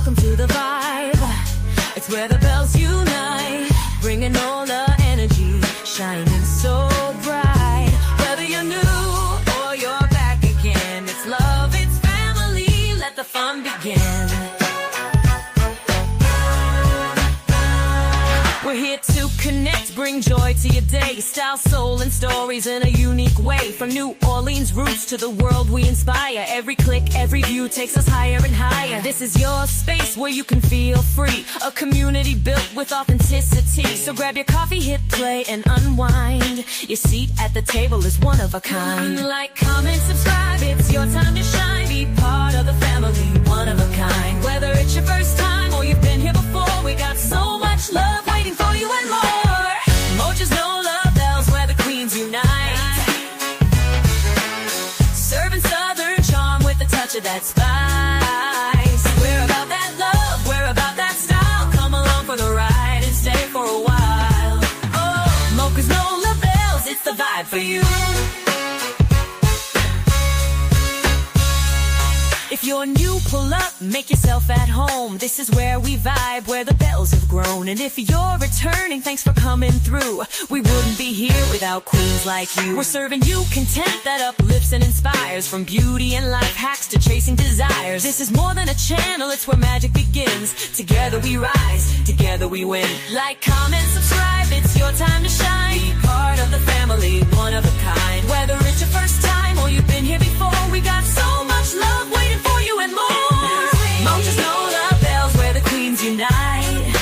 Welcome to the vibe. It's where the bells unite, bringing all the energy, shining so bright. Whether you're new or you're back again, it's love, it's family, let the fun begin. We're here to connect, bring joy to your day. Style, soul, and stories in a unique way. From New Orleans roots to the world we inspire. Every click, every view takes us higher and higher. This is your space where you can feel free. A community built with authenticity. So grab your coffee, hit play, and unwind. Your seat at the table is one of a kind. Like, comment, subscribe, it's your time to shine. Be part of the family, one of a kind. Whether it's your first time or you've been here before, we got so much love waiting for you and more. Mocha's no love bells where the queens unite, serving southern charm with a touch of that spice. We're about that love, we're about that style. Come along for the ride and stay for a while. Oh, Mocha's no love bells, it's the vibe for you. If you're new, pull up, make yourself at home. This is where we vibe, where the bells have grown. And if you're returning, thanks for coming through. We wouldn't be here without queens like you. We're serving you content that uplifts and inspires, from beauty and life hacks to chasing desires. This is more than a channel, it's where magic begins. Together we rise, together we win. Like, comment, subscribe, it's your time to shine. Be part of the family, one of a kind. Whether it's your first time or you've been here before, we got so much love waiting for you and more. Mocha's no love bells where the queens unite,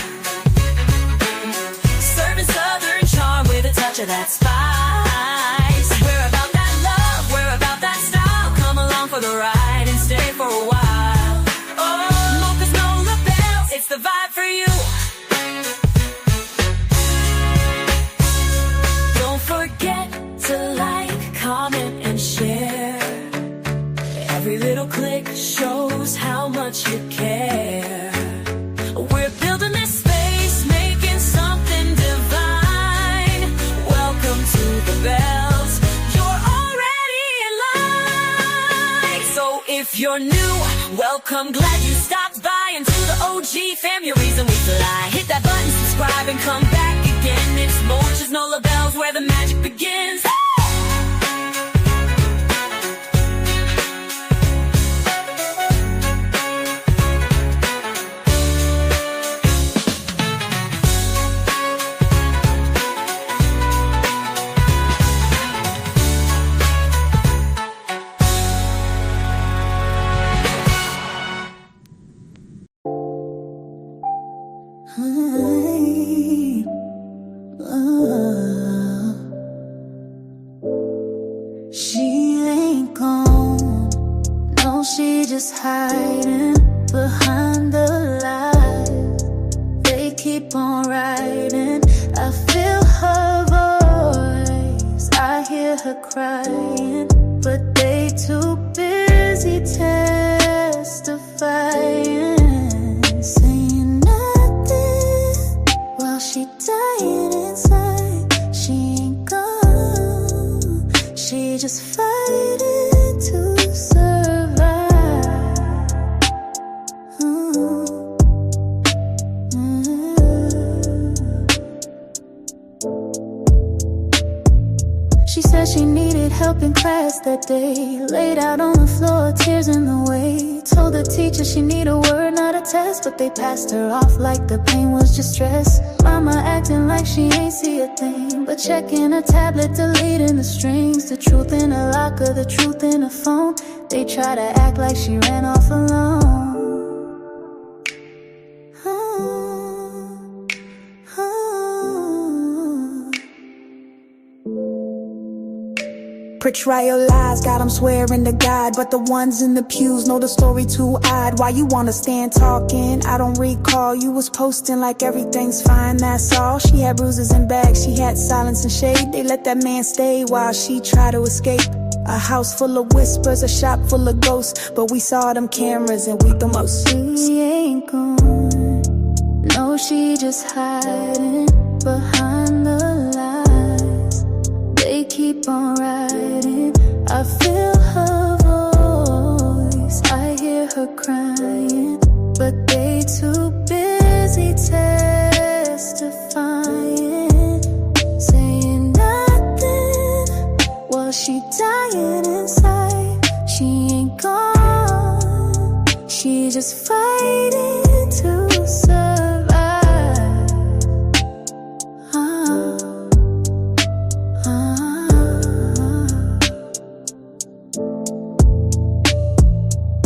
serving southern charm with a touch of that spice. We're about that love, we're about that style. Come along for the ride and stay for a while. Oh, Mocha's no love bells, it's the vibe for you. Don't forget to like, comment, and share. Every little click shows how much you care. We're building this space, making something divine. Welcome to the bells, you're already in line. So if you're new, welcome, glad you stopped by. And to the OG fam, your reason we fly. Hit that button, subscribe, and come back again. It's Mocha's no love bells where the magic begins. She ain't gone, no, she just hiding behind the lies. They keep on writing, I feel her voice, I hear her crying, but they too busy testifying, saying nothing while she dying inside. She ain't gone, she just fighting to survive. She said she needed help in class that day. Laid out on the floor, tears in the way. Told the teacher she need a word, not a test, but they passed her off like the pain was just stress. Mama acting like she ain't see a thing, but checking her tablet, deleting the strings. The truth in a locker, the truth in a phone. They try to act like she ran off alone. Betrayal lies, got them swearing to God, but the ones in the pews know the story too odd. Why you wanna stand talking? I don't recall. You was posting like everything's fine, that's all. She had bruises and bags, she had silence and shade. They let that man stay while she tried to escape. A house full of whispers, a shop full of ghosts, but we saw them cameras and we the most. She ain't gone, no, she just hiding behind the lies. They keep on writing, I feel her voice, I hear her crying, but they but she dying inside. She ain't gone, she just fighting to survive.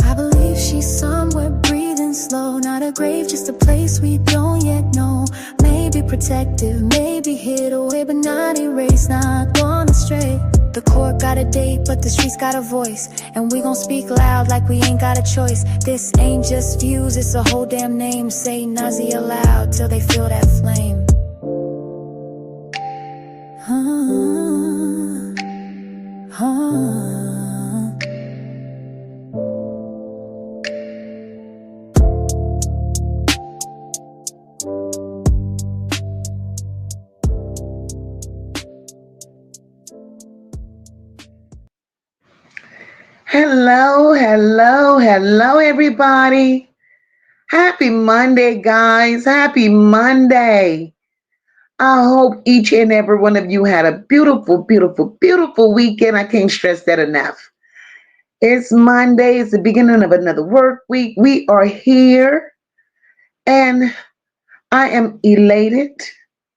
I believe she's somewhere breathing slow, not a grave, just a place we don't yet know. Maybe protective, maybe hid away, but not erased, not gone astray. The court got a date, but the streets got a voice, and we gon' speak loud like we ain't got a choice. This ain't just views, it's a whole damn name. Say NaZiyah loud till they feel that flame. Hello, everybody. Happy Monday, guys. Happy Monday. I hope each and every one of you had a beautiful, beautiful, beautiful weekend. I can't stress that enough. It's Monday. It's the beginning of another work week. We are here, and I am elated.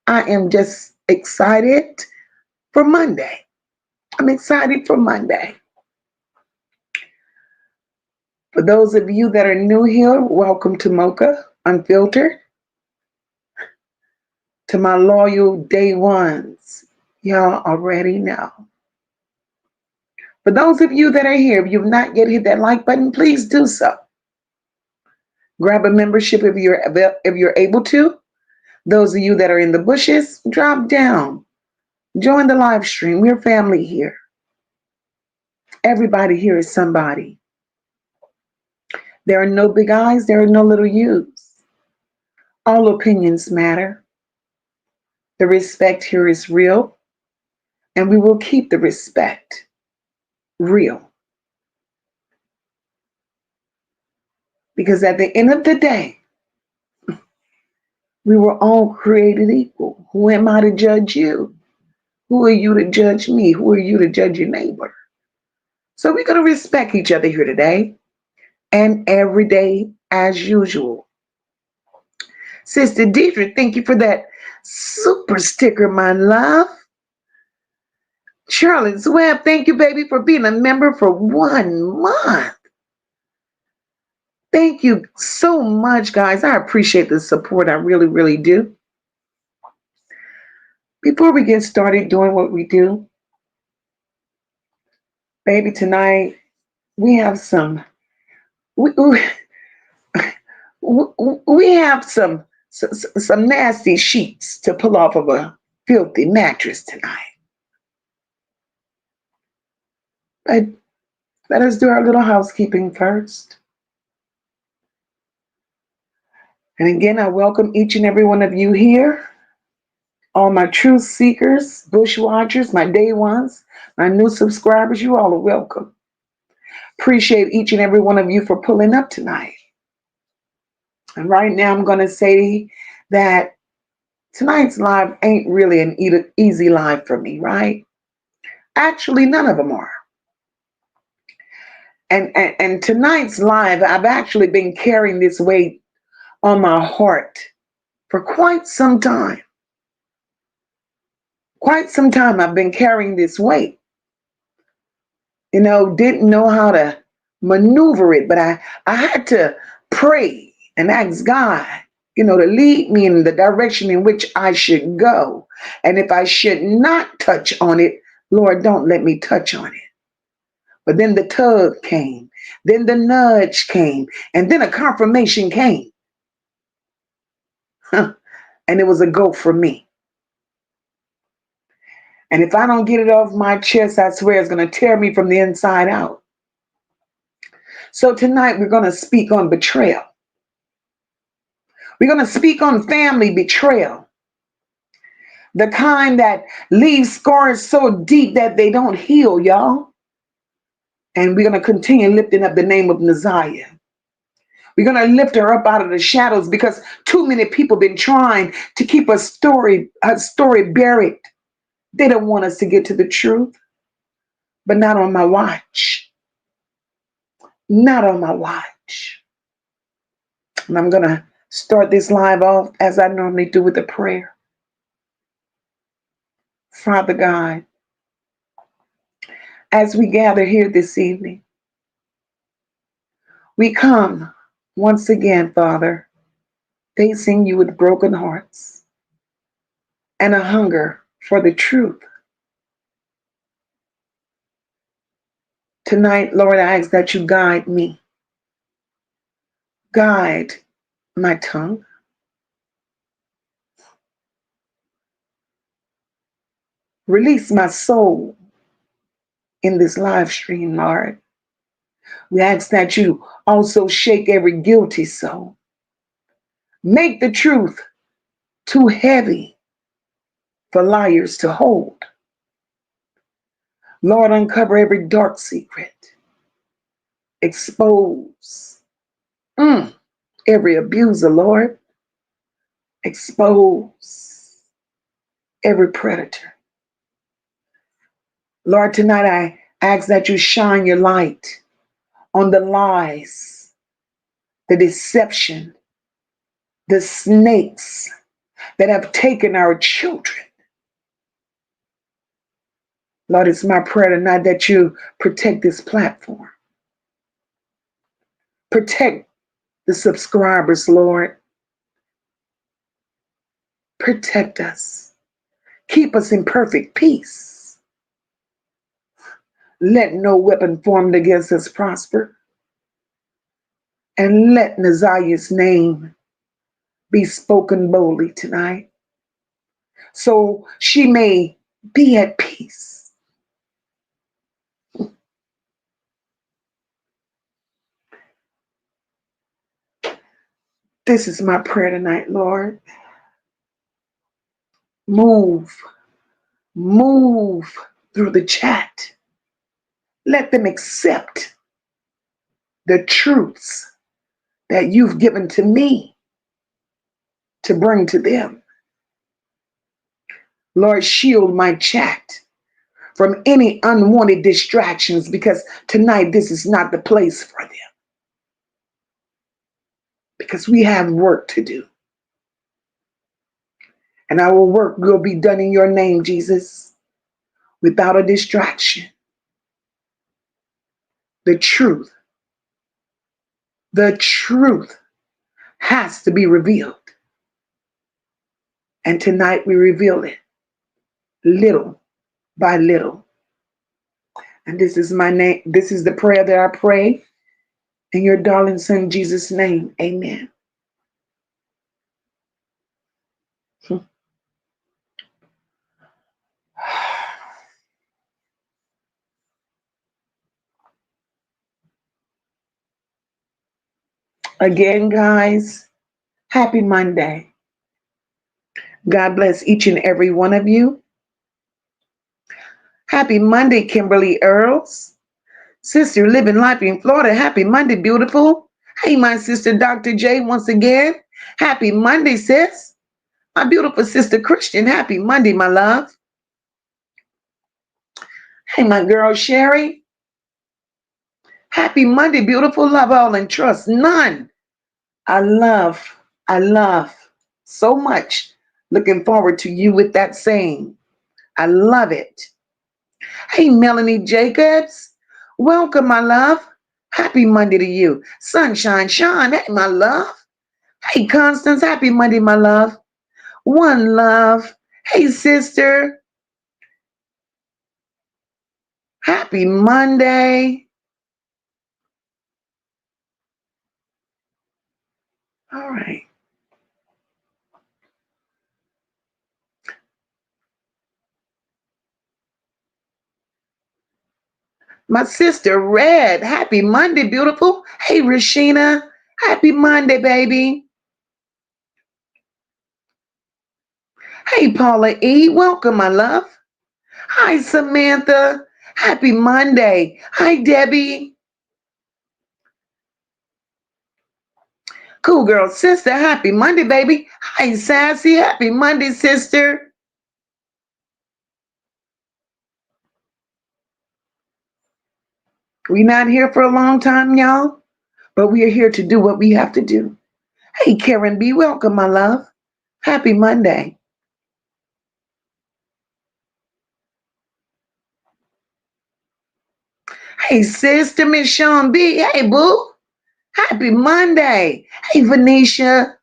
I am just excited for Monday. I'm excited for Monday. For those of you that are new here, welcome to Mocha Unfiltered. To my loyal day ones, y'all already know. For those of you that are here, if you've not yet hit that like button, please do so. Grab a membership if you're able to. Those of you that are in the bushes, drop down. Join the live stream. We're family here. Everybody here is somebody. There are no big I's, there are no little U's. All opinions matter. The respect here is real, and we will keep the respect real. Because at the end of the day, we were all created equal. Who am I to judge you? Who are you to judge me? Who are you to judge your neighbor? So we're going to respect each other here today and every day as usual. Sister Deidre, thank you for that super sticker, my love. Charlotte's Web, thank you, baby, for being a member for 1 month. Thank you so much, guys. I appreciate the support. I really, really do. Before we get started doing what we do, baby, tonight we have some we have some nasty sheets to pull off of a filthy mattress tonight. But let us do our little housekeeping first. And again, I welcome each and every one of you here. All my truth seekers, bushwatchers, my day ones, my new subscribers, you all are welcome. Appreciate each and every one of you for pulling up tonight. And right now I'm going to say that tonight's live ain't really an easy live for me, right? Actually, none of them are. And tonight's live, I've actually been carrying this weight on my heart for quite some time. Quite some time I've been carrying this weight. You know, didn't know how to maneuver it, but I had to pray and ask God, you know, to lead me in the direction in which I should go. And if I should not touch on it, Lord, don't let me touch on it. But then the tug came, then the nudge came, and then a confirmation came. And it was a go for me. And if I don't get it off my chest, I swear it's going to tear me from the inside out. So tonight we're going to speak on betrayal. We're going to speak on family betrayal. The kind that leaves scars so deep that they don't heal, y'all. And we're going to continue lifting up the name of NaZiyah. We're going to lift her up out of the shadows because too many people have been trying to keep a story buried. They don't want us to get to the truth. but not on my watch. Not on my watch. And I'm going to start this live off as I normally do with a prayer. Father God, as we gather here this evening, we come once again, Father, facing you with broken hearts and a hunger for the truth. Tonight, Lord, I ask that you guide me. Guide my tongue. Release my soul in this live stream, Lord. We ask that you also shake every guilty soul. Make the truth too heavy for liars to hold. Lord, uncover every dark secret. Expose every abuser, Lord. Expose every predator. Lord, tonight I ask that you shine your light on the lies, the deception, the snakes that have taken our children. Lord, it's my prayer tonight that you protect this platform. Protect the subscribers, Lord. Protect us. Keep us in perfect peace. Let no weapon formed against us prosper. And let NaZiyah's name be spoken boldly tonight, so she may be at peace. This is my prayer tonight, Lord. Move through the chat. Let them accept the truths that you've given to me to bring to them. Lord, shield my chat from any unwanted distractions, because tonight this is not the place for them. Because we have work to do. And our work will be done in your name, Jesus, without a distraction. The truth has to be revealed. And tonight we reveal it little by little. And this is my name. This is the prayer that I pray in your darling son, Jesus' name. Amen. Again, guys, happy Monday. God bless each and every one of you. Happy Monday, Kimberly Earls. Sister living life in Florida. Happy Monday, beautiful. Hey, my sister, Dr. J, once again. Happy Monday, sis. My beautiful sister, Christian. Happy Monday, my love. Hey, my girl, Sherry. Happy Monday, beautiful. Love all and trust none. I love so much. Looking forward to you with that saying. I love it. Hey, Melanie Jacobs. Welcome, my love. Happy Monday to you. Sunshine Sean. Hey, my love. Hey, Constance. Happy Monday, my love. One love. Hey, sister. Happy Monday. All right. My sister, Red. Happy Monday, beautiful. Hey, Rashina. Happy Monday, baby. Hey, Paula E. Welcome, my love. Hi, Samantha. Happy Monday. Hi, Debbie. Cool girl, sister. Happy Monday, baby. Hi, Sassy. Happy Monday, sister. We're not here for a long time, y'all, but we are here to do what we have to do. Hey, Karen B, welcome, my love. Happy Monday. Hey, Sister Miss Sean B. Hey, boo. Happy Monday. Hey, Venetia.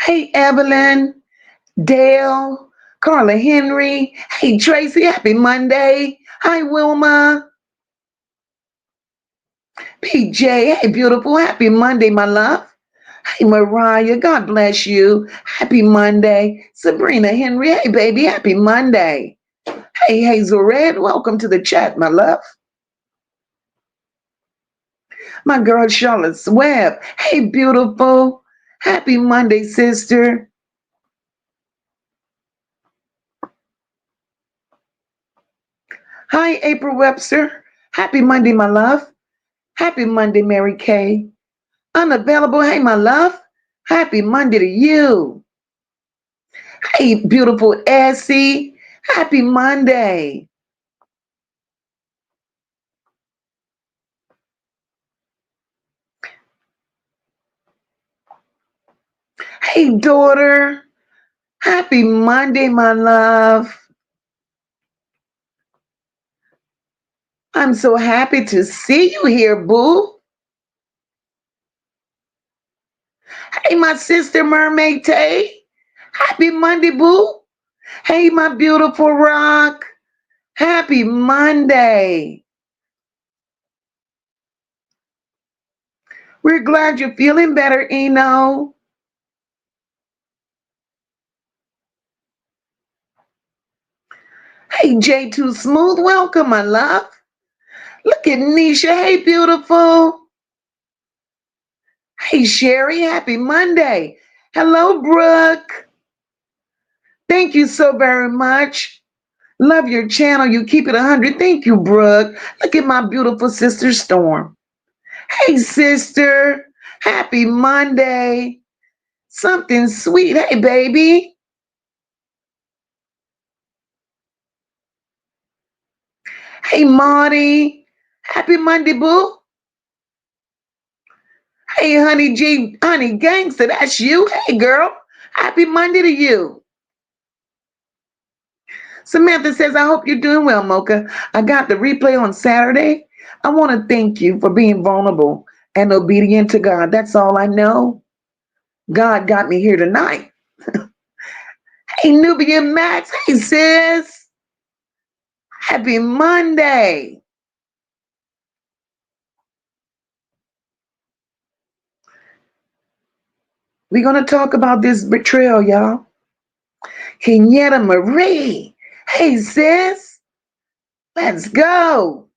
Hey, Evelyn. Dale. Carla Henry. Hey, Tracy. Happy Monday. Hi, Wilma. PJ. Hey, beautiful. Happy Monday, my love. Hey, Mariah. God bless you. Happy Monday. Sabrina Henry. Hey, baby. Happy Monday. Hey, Hazel Red. Welcome to the chat, my love. My girl Charlotte Webb. Hey, beautiful. Happy Monday, sister. Hi, April Webster. Happy Monday, my love. Happy Monday, Mary Kay. Unavailable. Hey, my love. Happy Monday to you. Hey, beautiful Essie. Happy Monday. Hey, daughter. Happy Monday, my love. I'm so happy to see you here, boo. Hey, my sister Mermaid Tay. Happy Monday, boo. Hey, my beautiful rock. Happy Monday. We're glad you're feeling better, Eno. Hey, J2 Smooth. Welcome, my love. Look at Nisha. Hey, beautiful. Hey, Sherry. Happy Monday. Hello, Brooke. Thank you so very much. Love your channel. You keep it 100. Thank you, Brooke. Look at my beautiful sister, Storm. Hey, sister. Happy Monday. Something sweet. Hey, baby. Hey, Marty. Happy Monday, boo. Hey, Honey G, Honey Gangster, that's you. Hey, girl. Happy Monday to you. Samantha says, I hope you're doing well, Mocha. I got the replay on Saturday. I want to thank you for being vulnerable and obedient to God. That's all I know. God got me here tonight. Hey, Nubian Max. Hey, sis. Happy Monday. We're going to talk about this betrayal, y'all. Kenyatta Marie. Hey, sis. Let's go.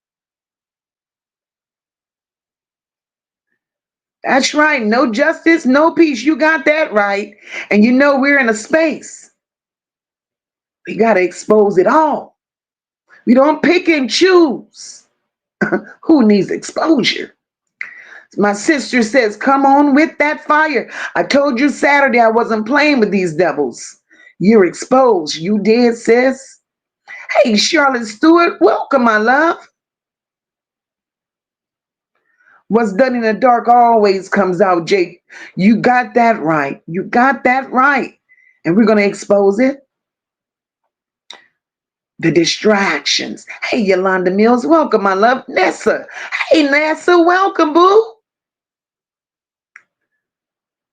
That's right. No justice, no peace. You got that right. And you know we're in a space. We got to expose it all. We don't pick and choose who needs exposure. My sister says, come on with that fire. I told you Saturday I wasn't playing with these devils. You're exposed. You did, sis. Hey, Charlotte Stewart, welcome, my love. What's done in the dark always comes out, Jake. You got that right. You got that right. And we're going to expose it. The distractions. Hey, Yolanda Mills, welcome, my love. Nessa. Hey, Nessa, welcome, boo.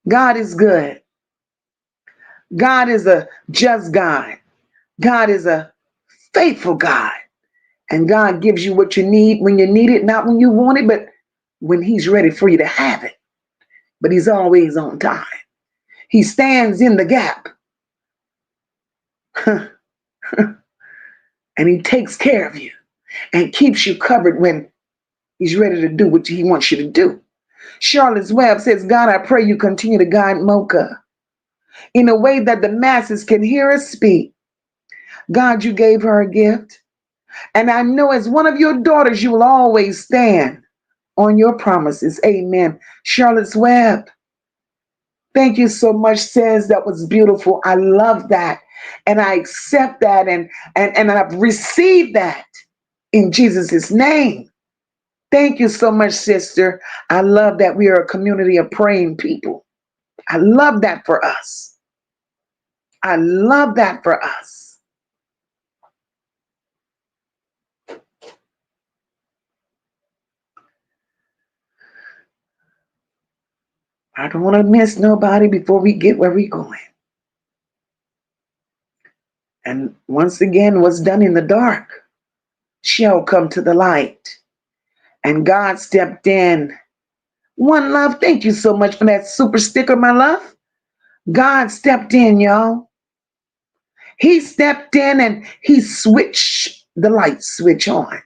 God is good. God is a just God. God is a faithful God. And God gives you what you need when you need it, not when you want it, but when He's ready for you to have it. But He's always on time. He stands in the gap. And He takes care of you and keeps you covered when He's ready to do what He wants you to do. Charlotte's Webb says, God, I pray you continue to guide Mocha in a way that the masses can hear us speak. God, you gave her a gift. And I know as one of your daughters, you will always stand on your promises. Amen. Charlotte's Webb, Thank you so much, says that was beautiful. I love that. And I accept that and I've received that in Jesus' name. Thank you so much, sister. I love that we are a community of praying people. I love that for us. I love that for us. I don't want to miss nobody before we get where we're going. And once again, what's done in the dark shall come to the light. And God stepped in. One Love, thank you so much for that super sticker, my love. God stepped in, y'all. He stepped in and he switched the light switch on.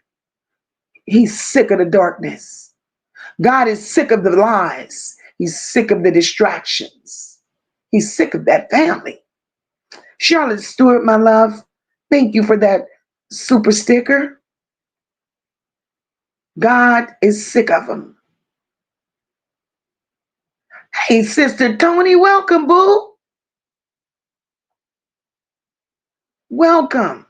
He's sick of the darkness. God is sick of the lies. He's sick of the distractions. He's sick of that family. Charlotte Stewart, my love, thank you for that super sticker. God is sick of them. Hey, Sister Tony, welcome, boo. Welcome.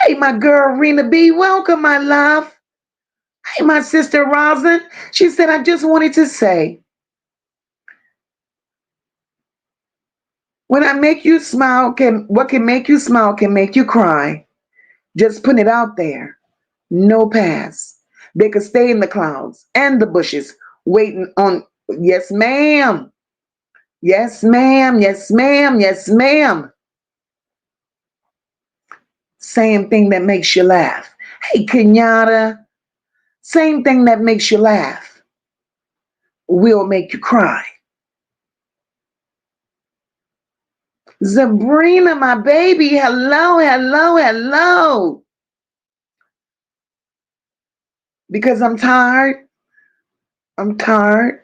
Hey, my girl, Rena B, welcome, my love. Hey, my sister, Rosin. She said, I just wanted to say, when I make you smile, what can make you smile can make you cry. Just putting it out there. No pass. They could stay in the clouds and the bushes waiting on, yes, ma'am. Yes, ma'am. Yes, ma'am. Yes, ma'am. Same thing that makes you laugh. Hey, Kenyatta. Same thing that makes you laugh will make you cry. Sabrina, my baby. Hello, hello, hello. Because I'm tired. I'm tired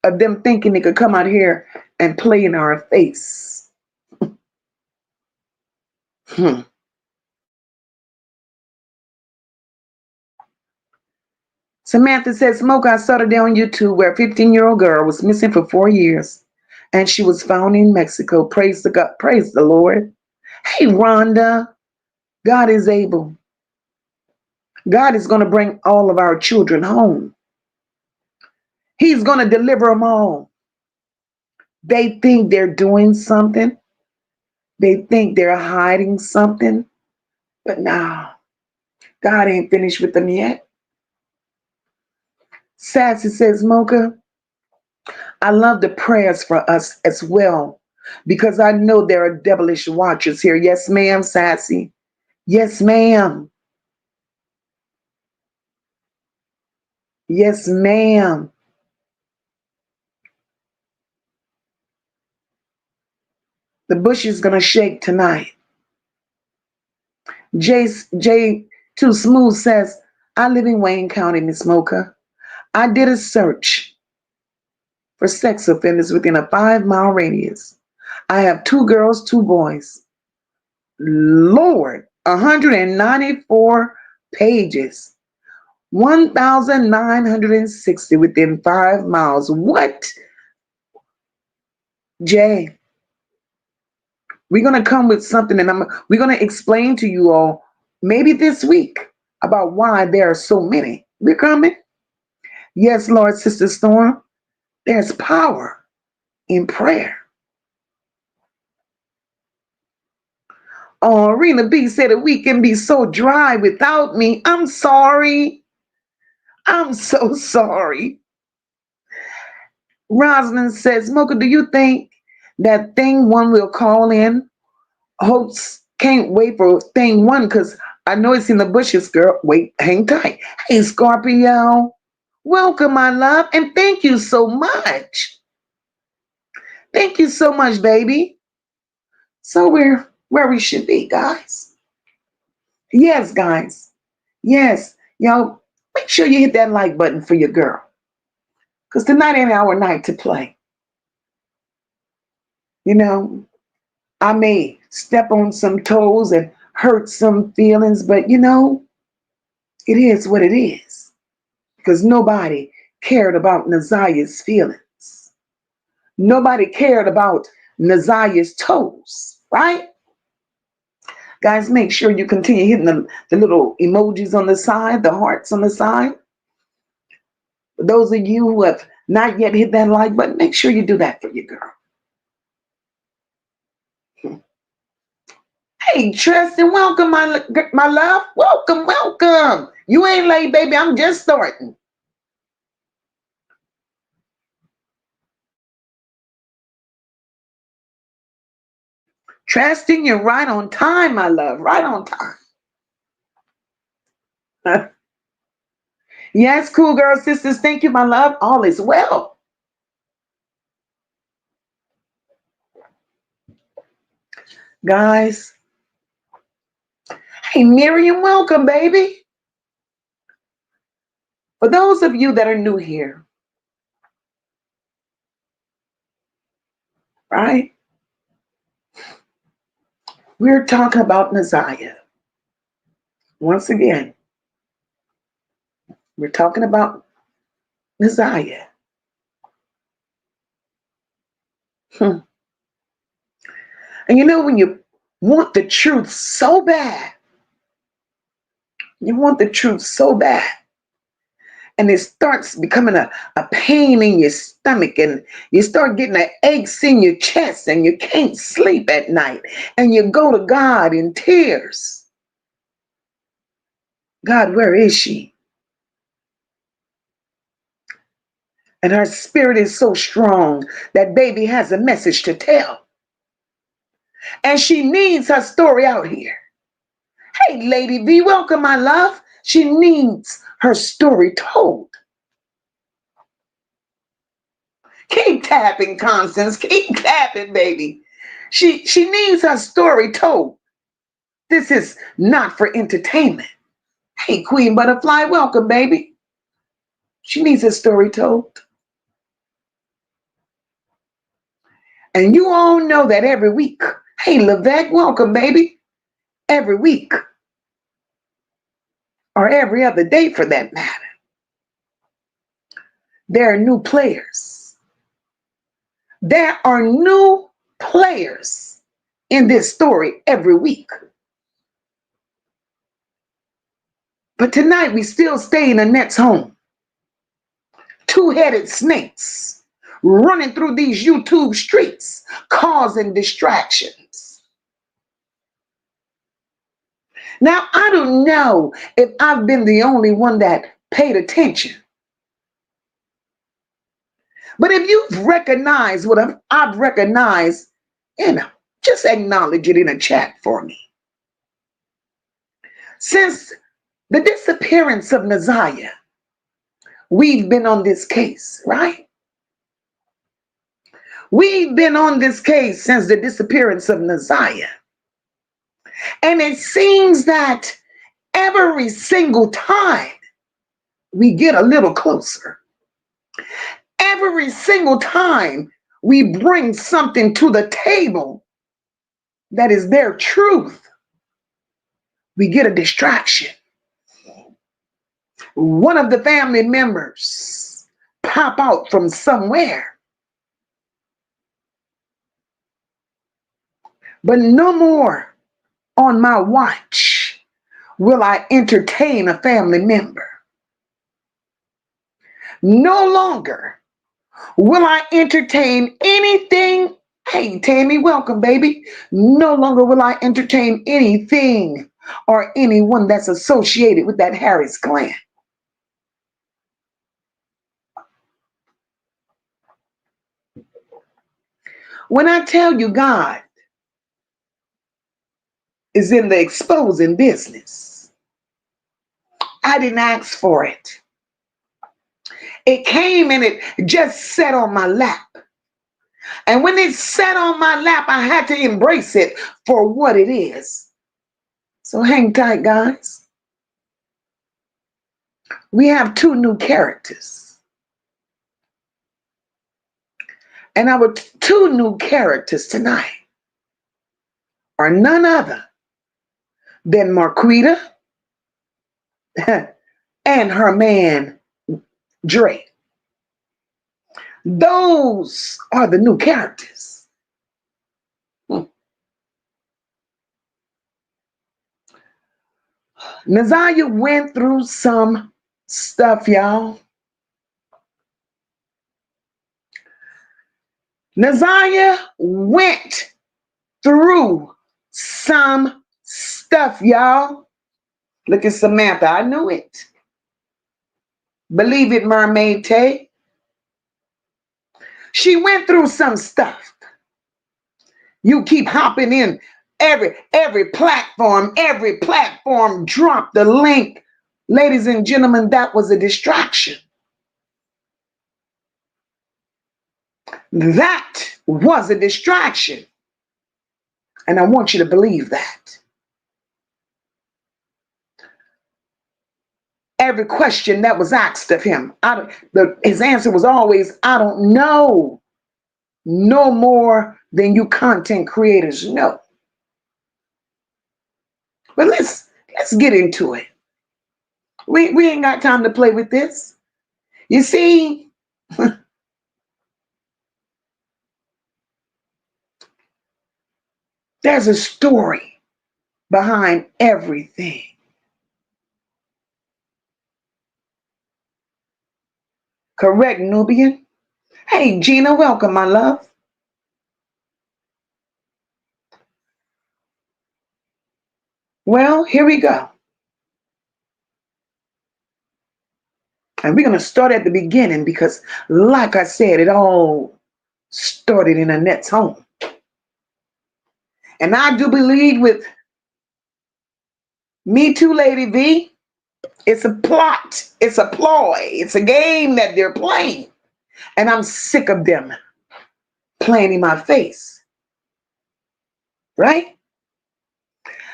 of them thinking they could come out here and play in our face. Hmm. Samantha says, Smoke, I saw today on YouTube where a 15-year-old girl was missing for 4 years and she was found in Mexico. Praise the God, praise the Lord. Hey, Rhonda, God is able. God is going to bring all of our children home. He's going to deliver them all. They think they're doing something. They think they're hiding something. But no, God ain't finished with them yet. Sassy says, Mocha, I love the prayers for us as well because I know there are devilish watchers here. Yes, ma'am, Sassy. Yes, ma'am. Yes, ma'am. The bush is going to shake tonight. J Too Smooth says, I live in Wayne County, Miss Mocha. I did a search for sex offenders within a 5-mile radius. I have 2 girls, 2 boys. Lord, 194 pages. 1,960 within 5 miles. What? Jay, we're going to come with something and we're going to explain to you all maybe this week about why there are so many. We're coming. Yes, Lord, Sister Storm, there's power in prayer. Oh, Rena B said a week can be so dry without me. I'm sorry. I'm so sorry. Rosalind says, Mocha, do you think that thing one will call in? Hopes can't wait for thing one because I know it's in the bushes, girl. Wait, hang tight. Hey, Scorpio. Welcome, my love, and thank you so much. Thank you so much, baby. So we're where we should be, guys. Yes, guys. Yes. Y'all, make sure you hit that like button for your girl. Because tonight ain't our night to play. You know, I may step on some toes and hurt some feelings, but you know, It is what it is. Because nobody cared about NaZiyah's feelings. Nobody cared about NaZiyah's toes, right? Guys, make sure you continue hitting the little emojis on the side, the hearts on the side. For those of you who have not yet hit that like button, make sure you do that for your girl. Hey, Tristan, welcome, my love. Welcome, welcome. You ain't late, baby. I'm just starting. Tristan, you're right on time, my love. Right on time. Yes, cool girl sisters. Thank you, my love. All is well. Guys. Hey, Miriam, welcome, baby. For those of you that are new here, right? We're talking about NaZiyah. Once again, we're talking about NaZiyah. And you know, when you want the truth so bad, you want the truth so bad, and it starts becoming a pain in your stomach, and you start getting the aches in your chest, and you can't sleep at night, and you go to God in tears. God, where is she? And her spirit is so strong that baby has a message to tell. And she needs her story out here. Hey, Lady V, welcome, my love. She needs her story told. Keep tapping, Constance. Keep tapping, baby. She needs her story told. This is not for entertainment. Hey, Queen Butterfly, welcome, baby. She needs her story told. And you all know that every week. Hey, Levesque, welcome, baby. Every week, or every other day for that matter, there are new players. There are new players in this story every week. But tonight we still stay in Annette's home. Two-headed snakes running through these YouTube streets, causing distractions. Now, I don't know if I've been the only one that paid attention. But if you've recognized what I've recognized, just acknowledge it in a chat for me. Since the disappearance of NaZiyah, we've been on this case, right? We've been on this case since the disappearance of NaZiyah. And it seems that every single time we get a little closer. Every single time we bring something to the table that is their truth, we get a distraction. One of the family members pop out from somewhere. But no more on my watch will I entertain a family member. No longer will I entertain anything. Hey, Tammy, welcome, baby. No longer will I entertain anything or anyone that's associated with that Harris clan. When I tell you God is in the exposing business, I didn't ask for it. It came and it just sat on my lap. And when it sat on my lap, I had to embrace it for what it is. So hang tight, guys. We have two new characters. And our two new characters tonight are none other than Marquita and her man, Dre. Those are the new characters. NaZiyah went through some stuff, y'all. NaZiyah went through some stuff, y'all. Look at Samantha. I knew it. Believe it, Mermaid Tay. She went through some stuff. You keep hopping in every platform drop the link. Ladies and gentlemen, that was a distraction. That was a distraction. And I want you to believe that. Every question that was asked of him, his answer was always, I don't know. No more than you content creators know. But let's get into it. We ain't got time to play with this. You see, there's a story behind everything. Correct, Nubian? Hey, Gina, welcome, my love. Well, here we go. And we're going to start at the beginning because, like I said, it all started in Annette's home. And I do believe with Me Too, Lady V, it's a plot, it's a ploy, it's a game that they're playing. And I'm sick of them playing in my face. Right?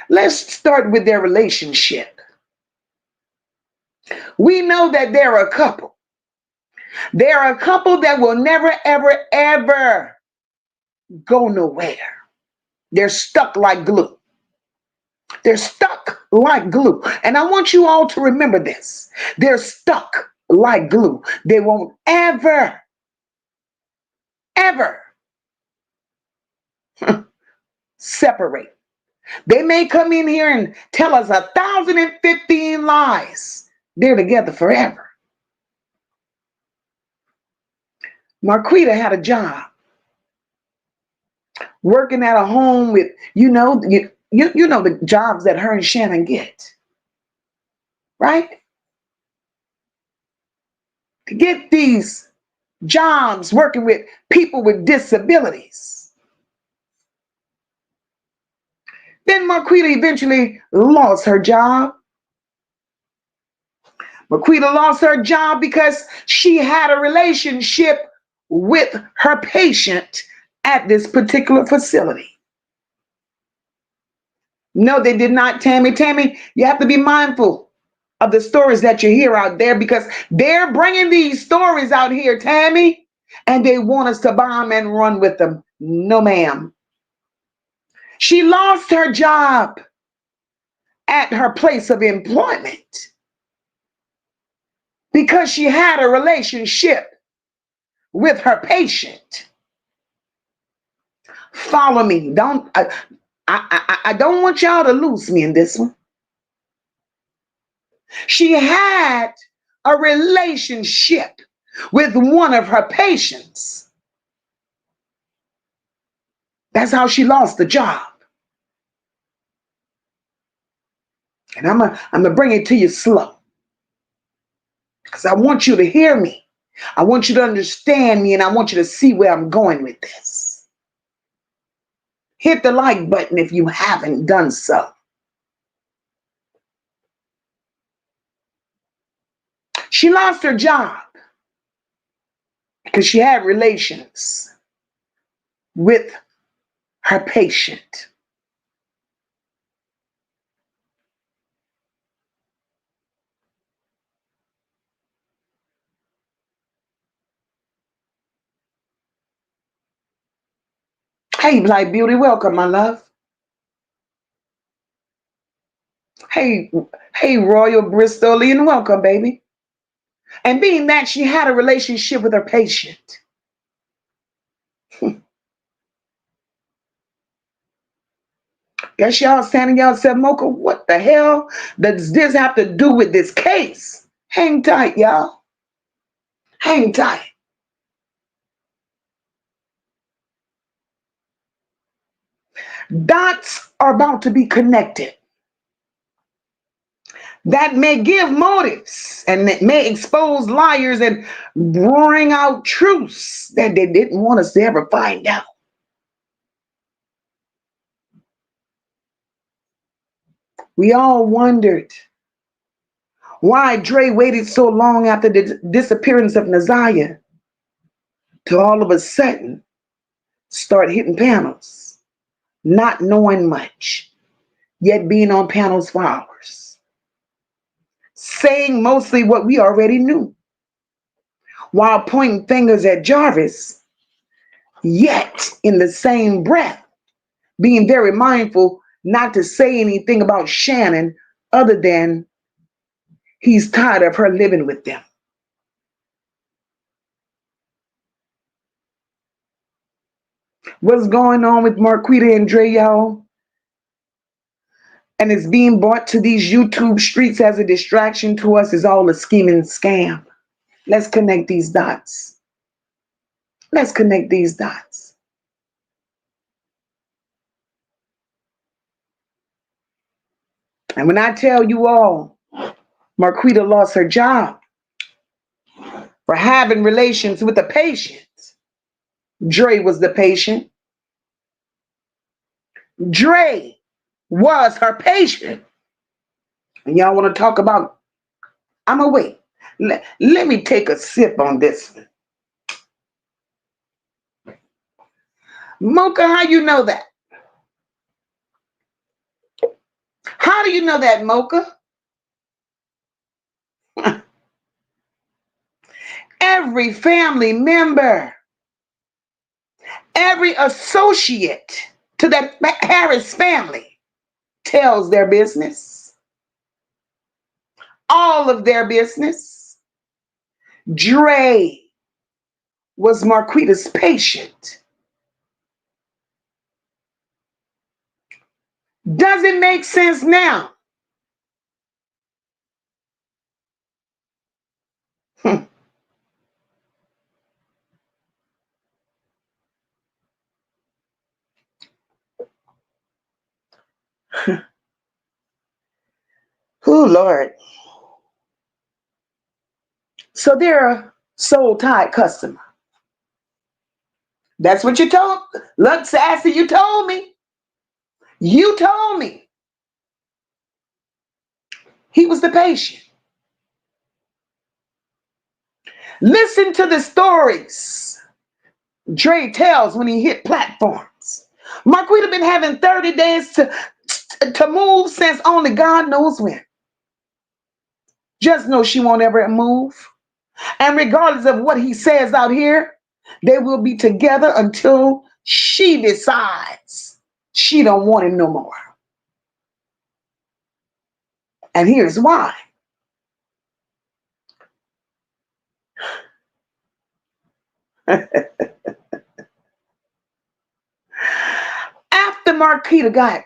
Let's start with their relationship. We know that they're a couple. They're a couple that will never, ever, ever go nowhere. They're stuck like glue. They're stuck like glue. And I want you all to remember this. They're stuck like glue. They won't ever, ever separate. They may come in here and tell us 1,015 lies. They're together forever. Marquita had a job working at a home with, you know the jobs that her and Shannon get, right? To get these jobs working with people with disabilities. Then Marquita eventually lost her job. Marquita lost her job because she had a relationship with her patient at this particular facility. No, they did not, Tammy. Tammy, you have to be mindful of the stories that you hear out there because they're bringing these stories out here, Tammy, and they want us to bomb and run with them. No, ma'am. She lost her job at her place of employment because she had a relationship with her patient. Follow me. I don't want y'all to lose me in this one. She had a relationship with one of her patients. That's how she lost the job. And I'm gonna bring it to you slow. Because I want you to hear me. I want you to understand me, and I want you to see where I'm going with this. Hit the like button if you haven't done so. She lost her job because she had relations with her patient. Hey, Black Beauty, welcome, my love. Hey, hey, Royal Bristolian, welcome, baby. And being that she had a relationship with her patient, guess y'all standing y'all said, Mocha, what the hell does this have to do with this case? Hang tight, y'all. Hang tight. Dots are about to be connected. That may give motives and it may expose liars and bring out truths that they didn't want us to ever find out. We all wondered why Dre waited so long after the disappearance of NaZiyah to all of a sudden start hitting panels, not knowing much, yet being on panels for hours, saying mostly what we already knew, while pointing fingers at Jarvis, yet in the same breath being very mindful not to say anything about Shannon other than he's tired of her living with them. What's going on with Marquita and Dre, y'all? And it's being brought to these YouTube streets as a distraction to us is all a scheming scam. Let's connect these dots. Let's connect these dots. And when I tell you all, Marquita lost her job for having relations with a patient. Dre was the patient. Dre was her patient. And y'all want to talk about, I'm going to wait. Let me take a sip on this one. Mocha, how you know that? How do you know that, Mocha? Every family member, every associate to that Harris family tells their business. All of their business. Dre was Marquita's patient. Does it make sense now? Oh, Lord. So they're a soul-tied customer. That's what you told. Look, Sassy, you told me. You told me. He was the patient. Listen to the stories Dre tells when he hit platforms. Marquita been having 30 days to move since only God knows when. Just know she won't ever move. And regardless of what he says out here, they will be together until she decides she don't want him no more. And here's why. After Marquita got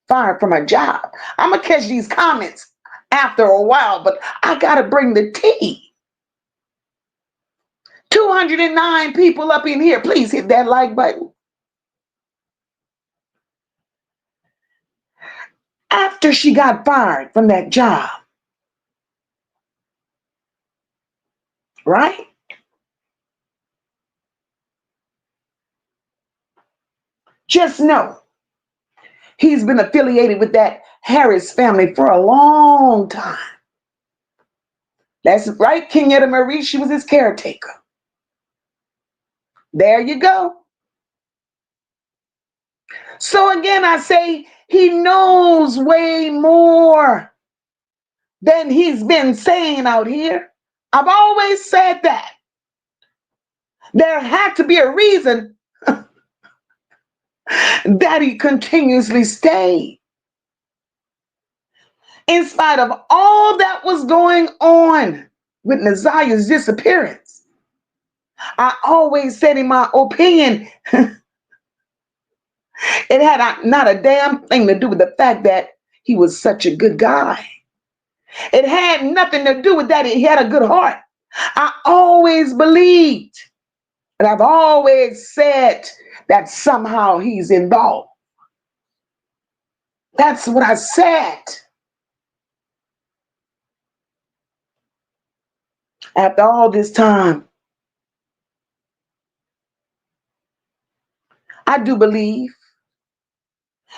fired from her job, I'm going to catch these comments after a while, but I got to bring the tea. 209 people up in here. Please hit that like button. After she got fired from that job, right? Just know he's been affiliated with that Harris family for a long time. That's right, Kenyatta Marie, she was his caretaker. There you go. So again, I say he knows way more than he's been saying out here. I've always said that. There had to be a reason that he continuously stayed. In spite of all that was going on with NaZiyah's disappearance, I always said in my opinion, it had not a damn thing to do with the fact that he was such a good guy. It had nothing to do with that. He had a good heart. I always believed, and I've always said that somehow he's involved. That's what I said. After all this time, I do believe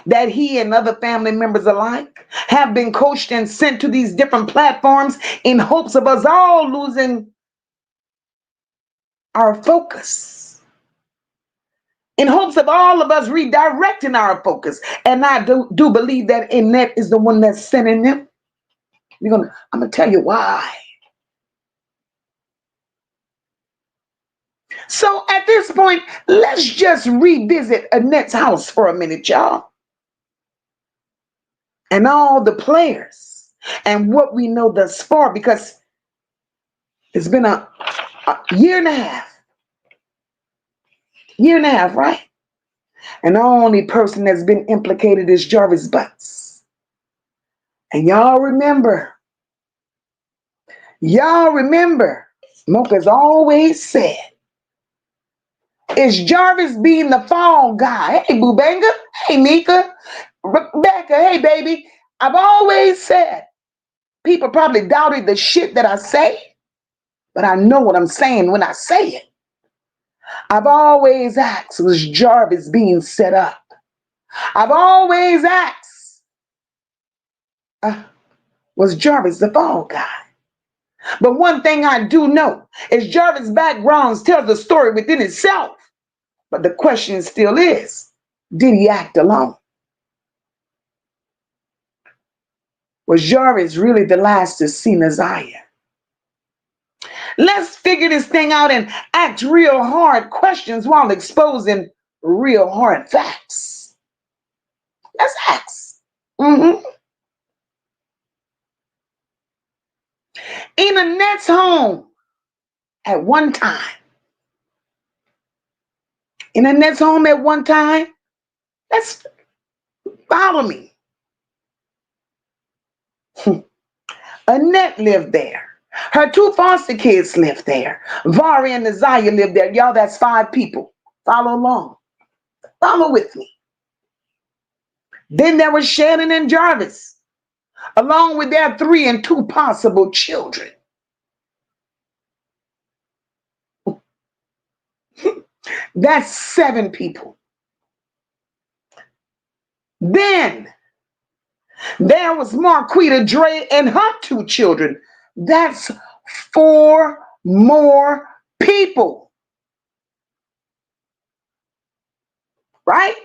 that he and other family members alike have been coached and sent to these different platforms in hopes of us all losing our focus, in hopes of all of us redirecting our focus. And I do believe that Annette is the one that's sending them. I'm going to tell you why. So at this point, let's just revisit Annette's house for a minute, y'all. And all the players and what we know thus far, because it's been a year and a half. Year and a half, right? And the only person that's been implicated is Jarvis Butts. And y'all remember, Mocha's always said, is Jarvis being the fall guy? Hey, Boo Banga. Hey, Mika. Rebecca. Hey, baby. I've always said, people probably doubted the shit that I say, but I know what I'm saying when I say it. I've always asked, was Jarvis being set up? I've always asked, was Jarvis the fall guy? But one thing I do know is Jarvis' background tells a story within itself. But the question still is, did he act alone? Was Jarvis really the last to see NaZiyah? Let's figure this thing out and ask real hard questions while exposing real hard facts. Let's ask. In Annette's home at one time, let's follow me. Annette lived there. Her 2 foster kids lived there. Vari and NaZiyah lived there. Y'all, that's 5 people. Follow along. Follow with me. Then there was Shannon and Jarvis, along with their 3 and 2 possible children. That's 7 people. Then there was Marquita Dre and her 2 children. That's 4 more people. Right?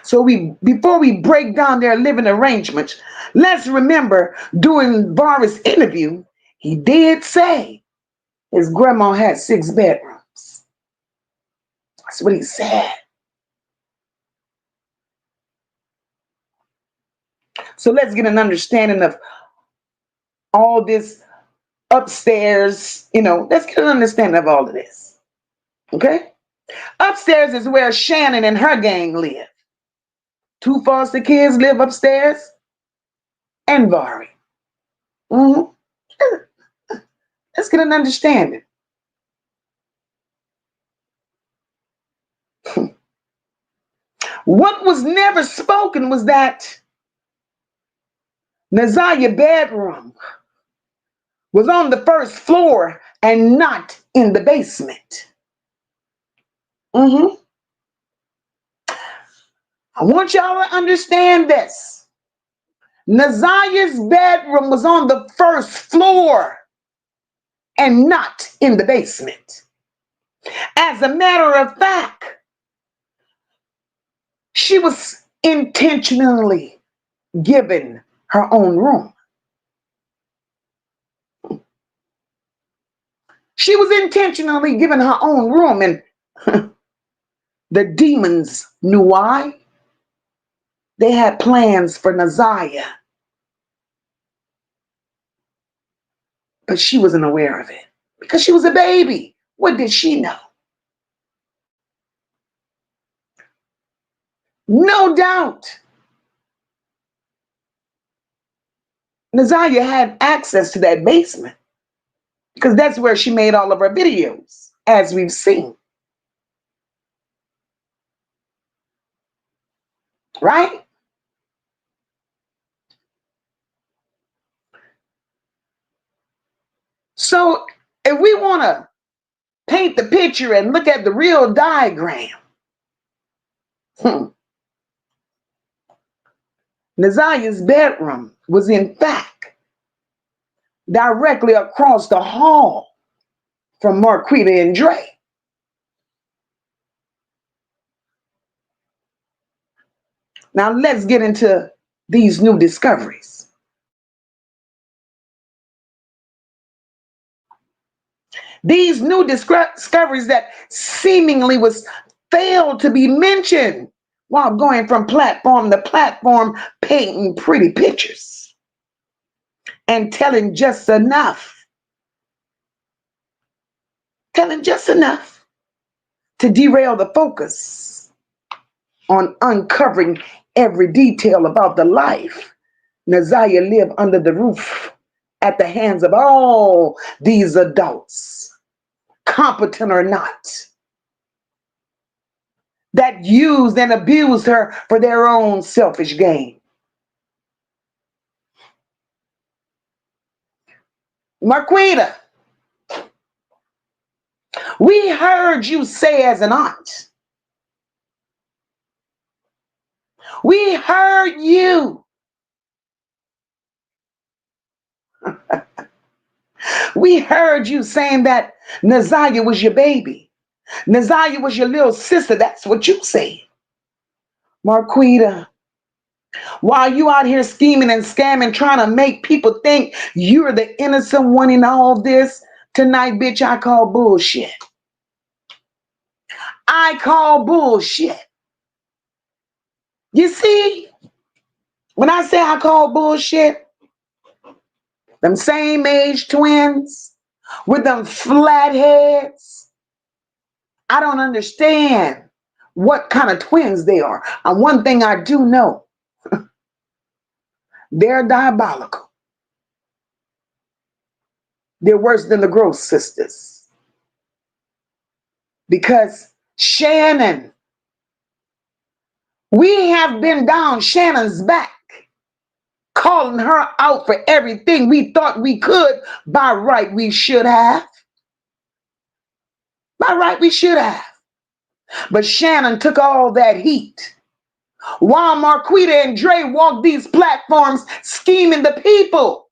So before we break down their living arrangements, let's remember during Var's interview, he did say his grandma had 6 bedrooms. That's what he said. So let's get an understanding of all this upstairs, let's get an understanding of all of this. Okay? Upstairs is where Shannon and her gang live. 2 foster kids live upstairs and Vari. Let's get an understanding. What was never spoken was that NaZiyah's bedroom was on the first floor and not in the basement. I want y'all to understand this. NaZiyah's bedroom was on the first floor and not in the basement. As a matter of fact, she was intentionally given her own room. She was intentionally given her own room, and the demons knew why. They had plans for NaZiyah But she wasn't aware of it because she was a baby. What did she know? No doubt, NaZiyah had access to that basement because that's where she made all of her videos, as we've seen. Right? So if we want to paint the picture and look at the real diagram, NaZiyah's bedroom was in fact directly across the hall from Marquita and Dre. Now let's get into these new discoveries. These new discoveries that seemingly was failed to be mentioned while going from platform to platform, painting pretty pictures and telling just enough to derail the focus on uncovering every detail about the life NaZiyah lived under the roof at the hands of all these adults, competent or not, that used and abused her for their own selfish gain. Marquita, we heard you say as an aunt, we heard you. We heard you saying that NaZiyah was your baby. NaZiyah was your little sister. That's what you said. Marquita, while you out here scheming and scamming, trying to make people think you're the innocent one in all this, tonight, bitch, I call bullshit. I call bullshit. You see, when I say I call bullshit, them same age twins with them flat heads, I don't understand what kind of twins they are. And one thing I do know, they're diabolical. They're worse than the Gross sisters. Because Shannon, we have been down Shannon's back, calling her out for everything we thought we could. By right, we should have. By right, we should have. But Shannon took all that heat, while Marquita and Dre walked these platforms scheming the people.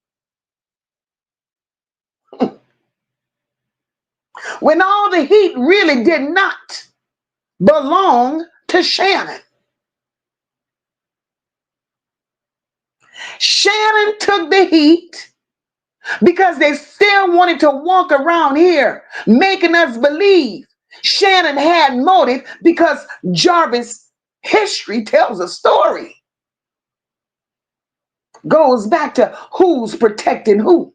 When all the heat really did not belong to Shannon. Shannon took the heat because they still wanted to walk around here making us believe Shannon had motive, because Jarvis history tells a story. Goes back to who's protecting who.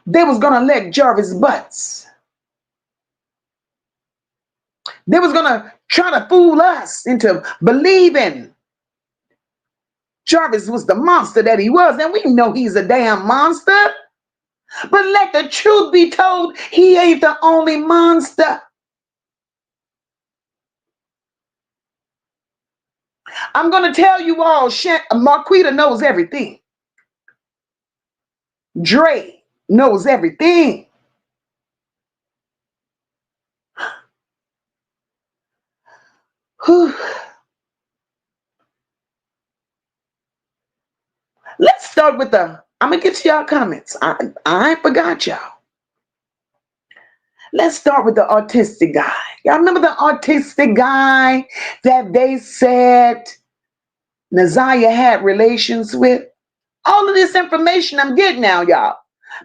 They was going to let Jarvis butts. They was going to try to fool us into believing Jarvis was the monster that he was. And we know he's a damn monster. But let the truth be told, he ain't the only monster. I'm going to tell you all, Marquita knows everything. Dre knows everything. Whew. Let's start with I'm going to get to y'all comments. I ain't forgot y'all. Let's start with the autistic guy. Y'all remember the autistic guy that they said NaZiyah had relations with? All of this information I'm getting now, y'all.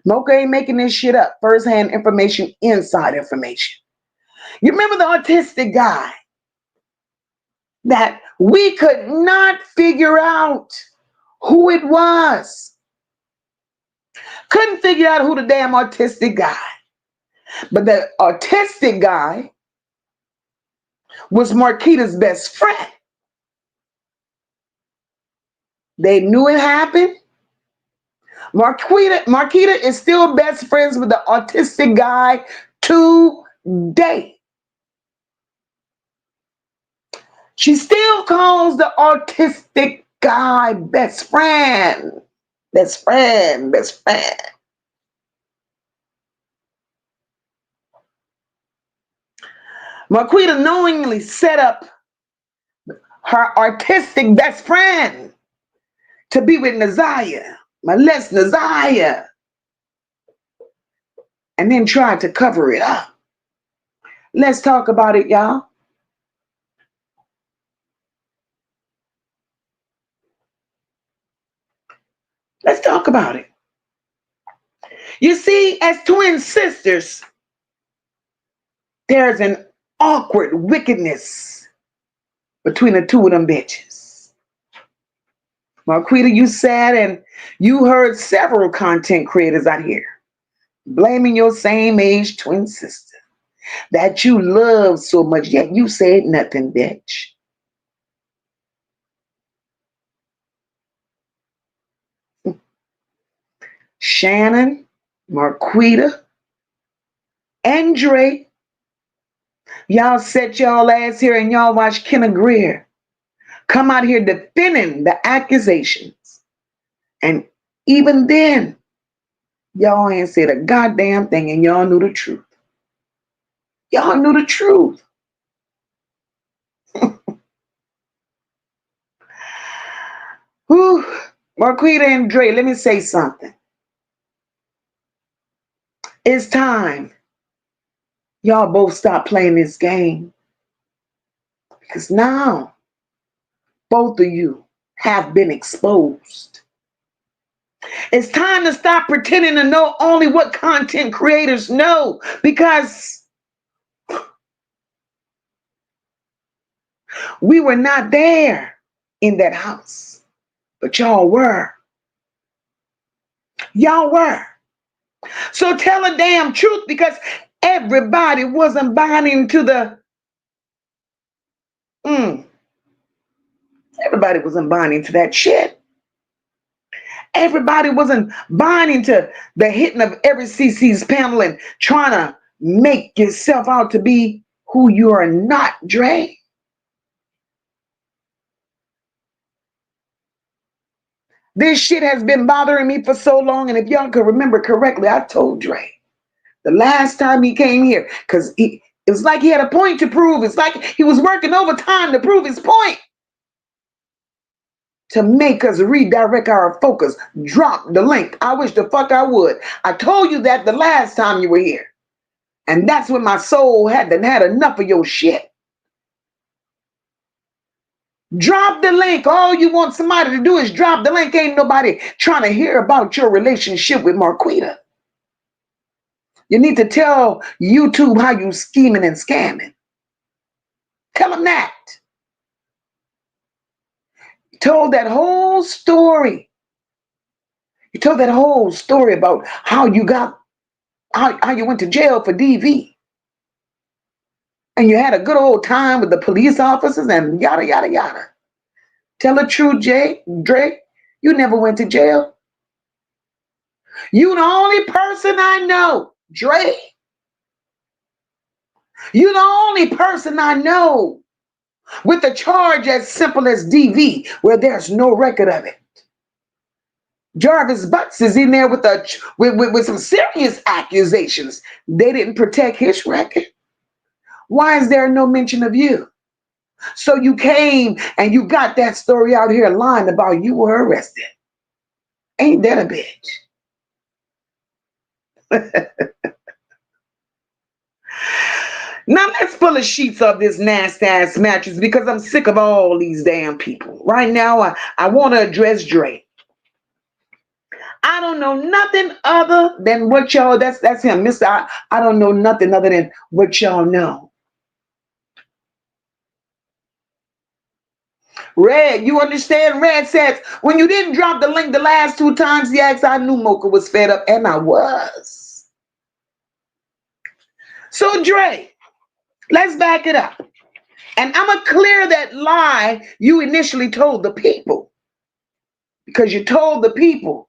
Mocha ain't making this shit up. First-hand information, inside information. You remember the autistic guy that we could not figure out who it was. Couldn't figure out who the damn autistic guy. But the autistic guy was Marquita's best friend. They knew it happened. Marquita is still best friends with the autistic guy today. She still calls the autistic guy best friend. Best friend, best friend. Marquita knowingly set up her artistic best friend to be with NaZiyah, molest NaZiyah, and then tried to cover it up. Let's talk about it, y'all. Let's talk about it. You see, as twin sisters, there's an awkward wickedness between the two of them bitches. Marquita, you said, and you heard several content creators out here blaming your same age twin sister that you love so much, yet you said nothing, bitch. Shannon, Marquita, and Dre, y'all set y'all ass here and y'all watch Kenna Greer come out here defending the accusations. And even then, y'all ain't said a goddamn thing and y'all knew the truth. Y'all knew the truth. Whew. Marquita and Dre, let me say something. It's time y'all both stop playing this game. Because now, both of you have been exposed. It's time to stop pretending to know only what content creators know, because we were not there in that house, but y'all were. Y'all were. So tell the damn truth, because everybody wasn't buying into the everybody wasn't buying into that shit. Everybody wasn't buying into the hitting of every CC's panel and trying to make yourself out to be who you are not, Dre. This shit has been bothering me for so long, and if y'all can remember correctly, I told Dre the last time he came here, because it was like he had a point to prove. It's like he was working overtime to prove his point, to make us redirect our focus. Drop the link. I wish the fuck I would. I told you that the last time you were here, and that's when my soul had enough of your shit. Drop the link. All you want somebody to do is drop the link. Ain't nobody trying to hear about your relationship with Marquita. You need to tell YouTube how you scheming and scamming. Tell them that. You told that whole story. You told that whole story about how you went to jail for DV. And you had a good old time with the police officers and yada, yada, yada. Tell the truth, Dre. You never went to jail. You the only person I know, Dre. You the only person I know with a charge as simple as DV, where there's no record of it. Jarvis Butts is in there with some serious accusations. They didn't protect his record. Why is there no mention of you? So you came and you got that story out here lying about you were arrested. Ain't that a bitch? Now let's pull the sheets off this nasty ass mattress, because I'm sick of all these damn people. Right now, I want to address Dre. I don't know nothing other than what y'all, that's him, Mr. I don't know nothing other than what y'all know. Red, you understand? Red says, when you didn't drop the link the last 2 times, yes, I knew Mocha was fed up, and I was. So, Dre, let's back it up. And I'm going to clear that lie you initially told the people. Because you told the people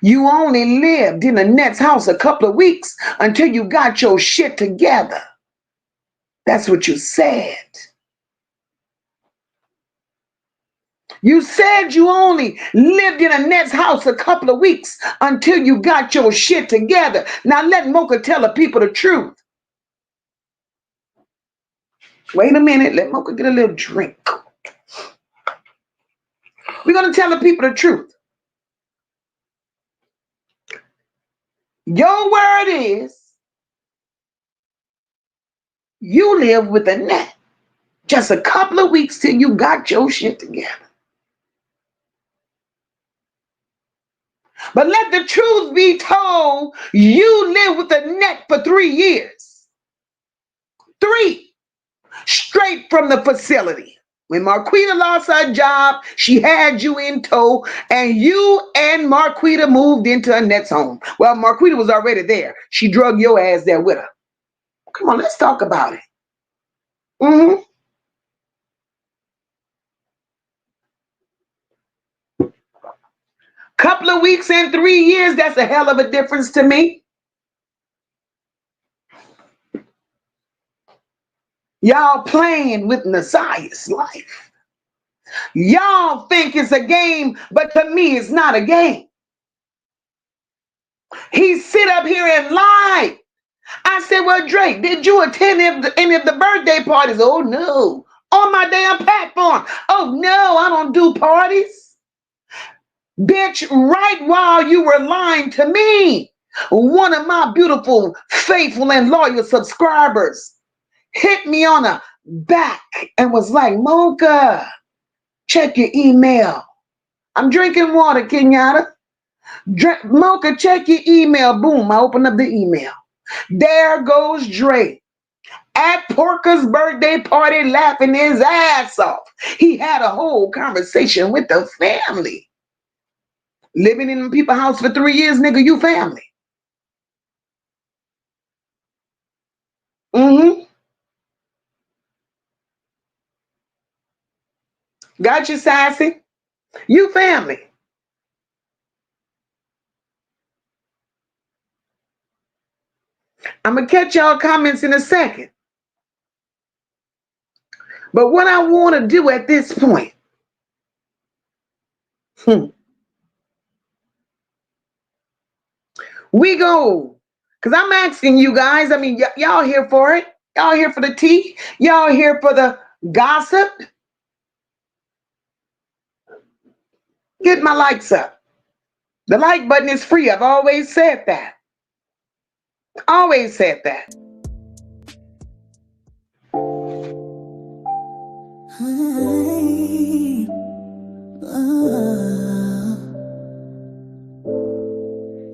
you only lived in Annette's house a couple of weeks until you got your shit together. That's what you said. You said you only lived in Annette's house a couple of weeks until you got your shit together. Now let Mocha tell the people the truth. Wait a minute. Let Mocha get a little drink. We're going to tell the people the truth. Your word is you lived with Annette just a couple of weeks till you got your shit together. But let the truth be told, you lived with Annette for 3 years. 3. Straight from the facility. When Marquita lost her job, she had you in tow, and you and Marquita moved into Annette's home. Well, Marquita was already there. She drug your ass there with her. Come on, let's talk about it. Couple of weeks and 3 years, that's a hell of a difference to me. Y'all playing with NaZiyah's life. Y'all think it's a game, but to me, it's not a game. He sit up here and lied. I said, well, Drake, did you attend any of the birthday parties? Oh, no. On my damn platform. Oh, no, I don't do parties. Bitch, right while you were lying to me, one of my beautiful, faithful, and loyal subscribers hit me on the back and was like, Mocha, check your email. I'm drinking water, Kenyatta. Mocha, check your email. Boom, I open up the email. There goes Dre at Porker's birthday party laughing his ass off. He had a whole conversation with the family. Living in people's house for 3 years, nigga, you family. Got you, sassy. You family. I'm going to catch y'all comments in a second. But what I want to do at this point, we go, because I'm asking you guys, I mean, y'all here for it? Y'all here for the tea? Y'all here for the gossip? Get my likes up. The like button is free. I've always said that. Always said that.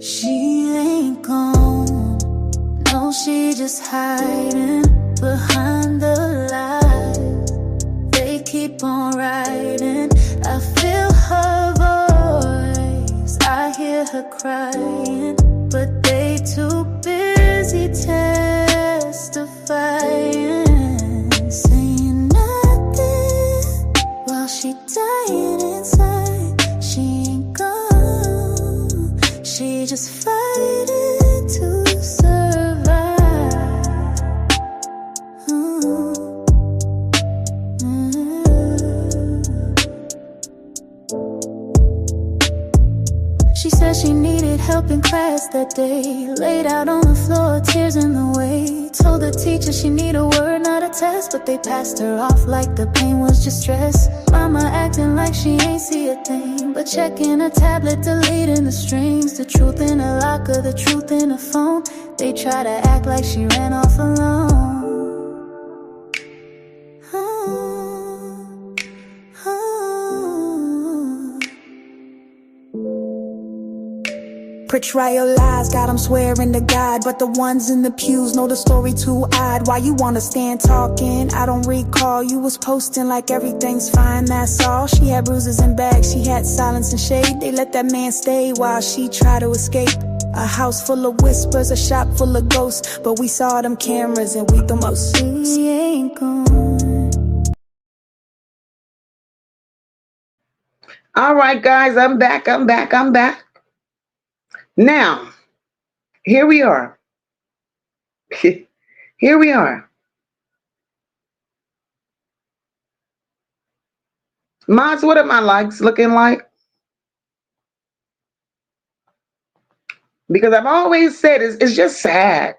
She ain't gone. No, she just hiding behind the lies. They keep on writing. I feel her voice. I hear her crying, but they too busy testifying, saying nothing while she dying inside. She ain't gone. She just fighting to survive. She said she needed help in class that day. Laid out on the floor, tears in the way. Told the teacher she need a word, not a test, but they passed her off like the pain was just stress. Mama acting like she ain't see a thing, but checking a tablet, deleting the strings. The truth in a locker, the truth in a phone. They try to act like she ran off alone. Portrayal lies, got them swearing to God, but the ones in the pews know the story too odd. Why you wanna stand talking? I don't recall. You was posting like everything's fine, that's all. She had bruises and bags, she had silence and shade. They let that man stay while she tried to escape. A house full of whispers, a shop full of ghosts, but we saw them cameras and we the most. She ain't gone. All right, guys, I'm back. Now, here we are. Here we are. Mods, what are my likes looking like? Because I've always said it's just sad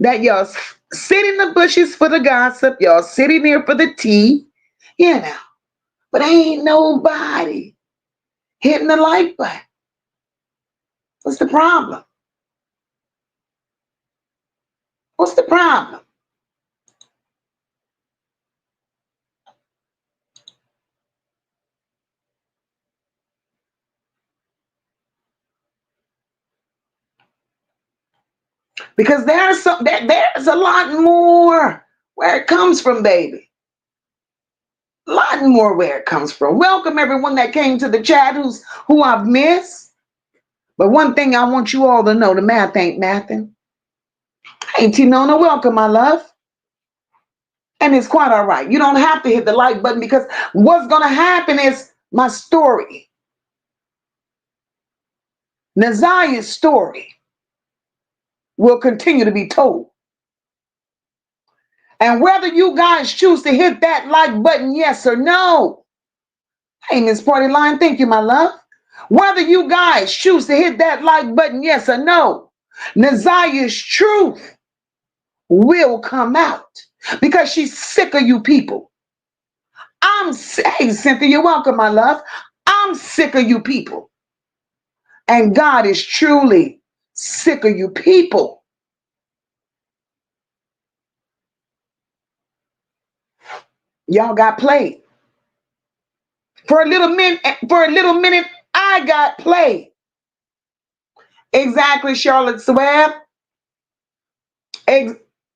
that y'all sit in the bushes for the gossip, y'all sitting there for the tea, you know, but ain't nobody hitting the like button. What's the problem? What's the problem? Because there's a lot more where it comes from, baby. A lot more where it comes from. Welcome everyone that came to the chat who I've missed. But one thing I want you all to know, the math ain't mathing. Hey, Tinona, welcome, my love. And it's quite all right. You don't have to hit the like button because what's going to happen is my story, NaZiyah's story, will continue to be told. And whether you guys choose to hit that like button, yes or no. Hey, Miss Party Line, thank you, my love. Whether you guys choose to hit that like button, yes or no, NaZiyah's truth will come out because she's sick of you people. Hey, Cynthia, you're welcome, my love. I'm sick of you people. And God is truly sick of you people. Y'all got played. For a little minute, I got played. Exactly, Charlotte Swab.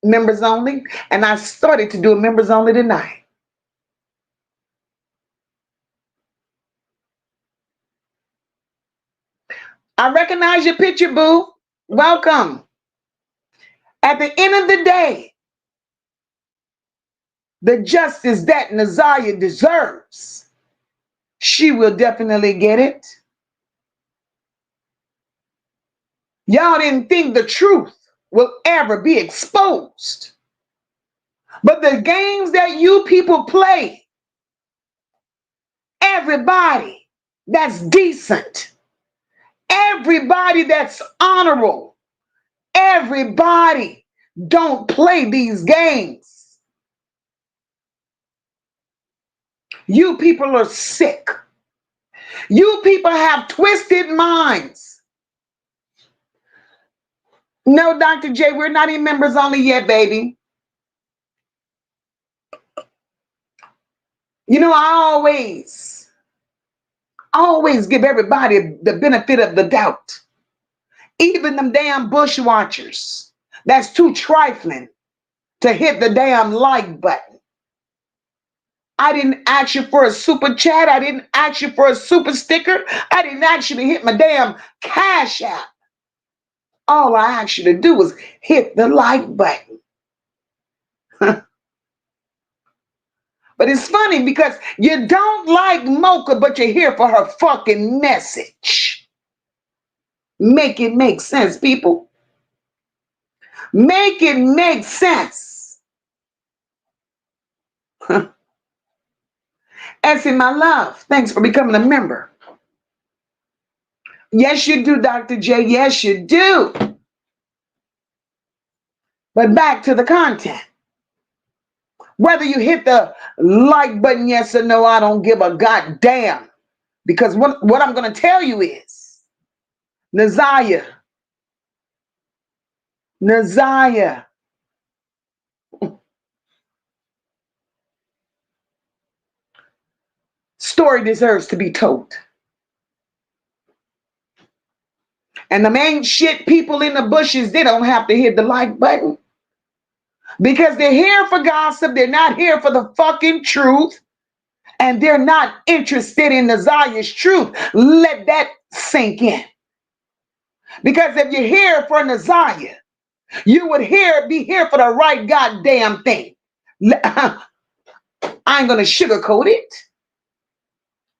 Members only. And I started to do a members only tonight. I recognize your picture, boo. Welcome. At the end of the day, the justice that NaZiyah deserves, she will definitely get it. Y'all didn't think the truth will ever be exposed. But the games that you people play, everybody that's decent, everybody that's honorable, everybody don't play these games. You people are sick. You people have twisted minds. No, Dr. J, we're not in members only yet, baby. You know, I always give everybody the benefit of the doubt. Even them damn bushwatchers. That's too trifling to hit the damn like button. I didn't ask you for a super chat. I didn't ask you for a super sticker. I didn't ask you to hit my damn Cash App. All I asked you to do was hit the like button. But it's funny because you don't like Mocha, but you're here for her fucking message. Make it make sense, people. Make it make sense. Essie, my love, thanks for becoming a member. Yes, you do, Dr. J. Yes, you do. But back to the content. Whether you hit the like button, yes or no, I don't give a goddamn. Because what I'm going to tell you is, NaZiyah, story deserves to be told. And the main shit people in the bushes, they don't have to hit the like button because they're here for gossip. They're not here for the fucking truth. And they're not interested in NaZiyah's truth. Let that sink in. Because if you're here for NaZiyah, you would be here for the right goddamn thing. I ain't gonna sugarcoat it.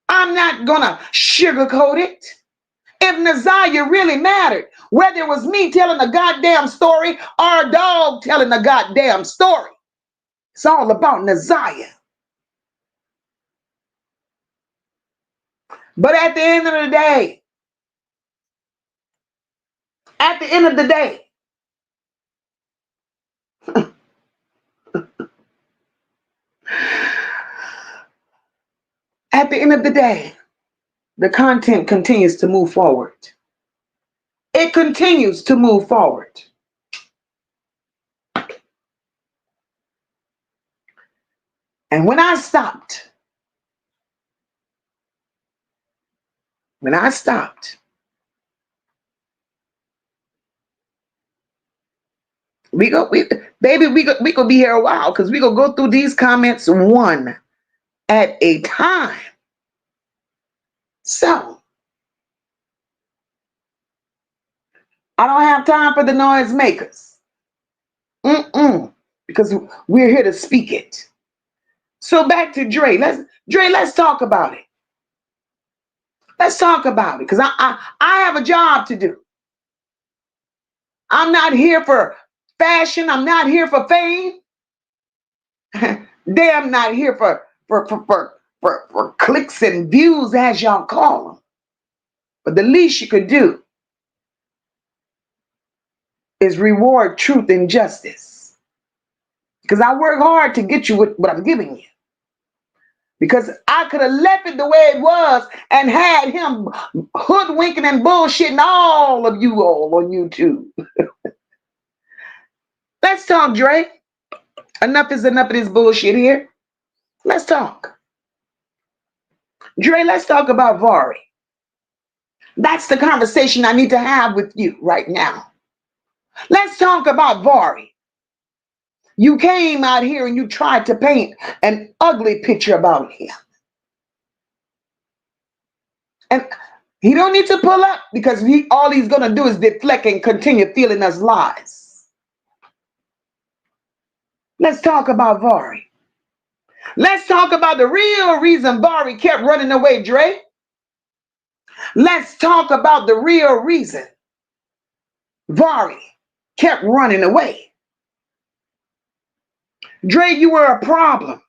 I'm not gonna sugarcoat it. If NaZiyah really mattered, whether it was me telling a goddamn story or a dog telling a goddamn story, it's all about NaZiyah. But at the end of the day, at the end of the day, at the end of the day, the content continues to move forward. It continues to move forward. And when I stopped, we gonna be here a while because we gonna go through these comments one at a time. So I don't have time for the noise makers. Because we're here to speak it. So back to Dre. Let's talk about it. Let's talk about it. Because I have a job to do. I'm not here for fashion. I'm not here for fame. Damn not here for clicks and views, as y'all call them. But the least you could do is reward truth and justice. Because I work hard to get you what I'm giving you. Because I could have left it the way it was and had him hoodwinking and bullshitting all of you all on YouTube. Let's talk, Dre. Enough is enough of this bullshit here. Let's talk. Dre, let's talk about Vari. That's the conversation I need to have with you right now. Let's talk about Vari. You came out here and you tried to paint an ugly picture about him. And he don't need to pull up because all he's going to do is deflect and continue feeling us lies. Let's talk about Vari. Let's talk about the real reason Vari kept running away, Dre. Let's talk about the real reason Vari kept running away. Dre, you were a problem.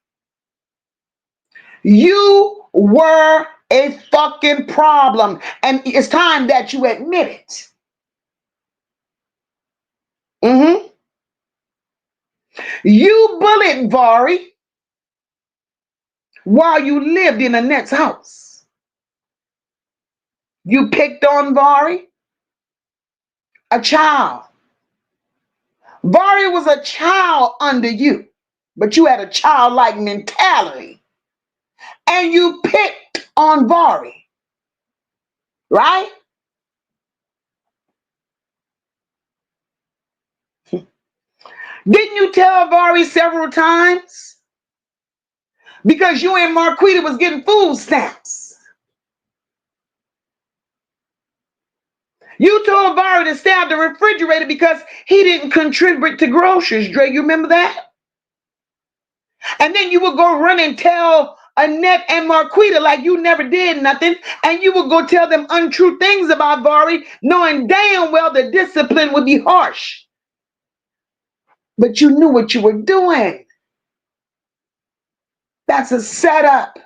You were a fucking problem. And it's time that you admit it. You bullied Vari while you lived in Annette's house. You picked on Vari, a child. Vari was a child under you, but you had a childlike mentality. And you picked on Vari, right? Didn't you tell Vari several times? Because you and Marquita was getting food stamps. You told Vari to stay out the refrigerator because he didn't contribute to groceries, Dre. You remember that? And then you would go run and tell Annette and Marquita like you never did nothing. And you would go tell them untrue things about Vari, knowing damn well the discipline would be harsh. But you knew what you were doing. That's a setup.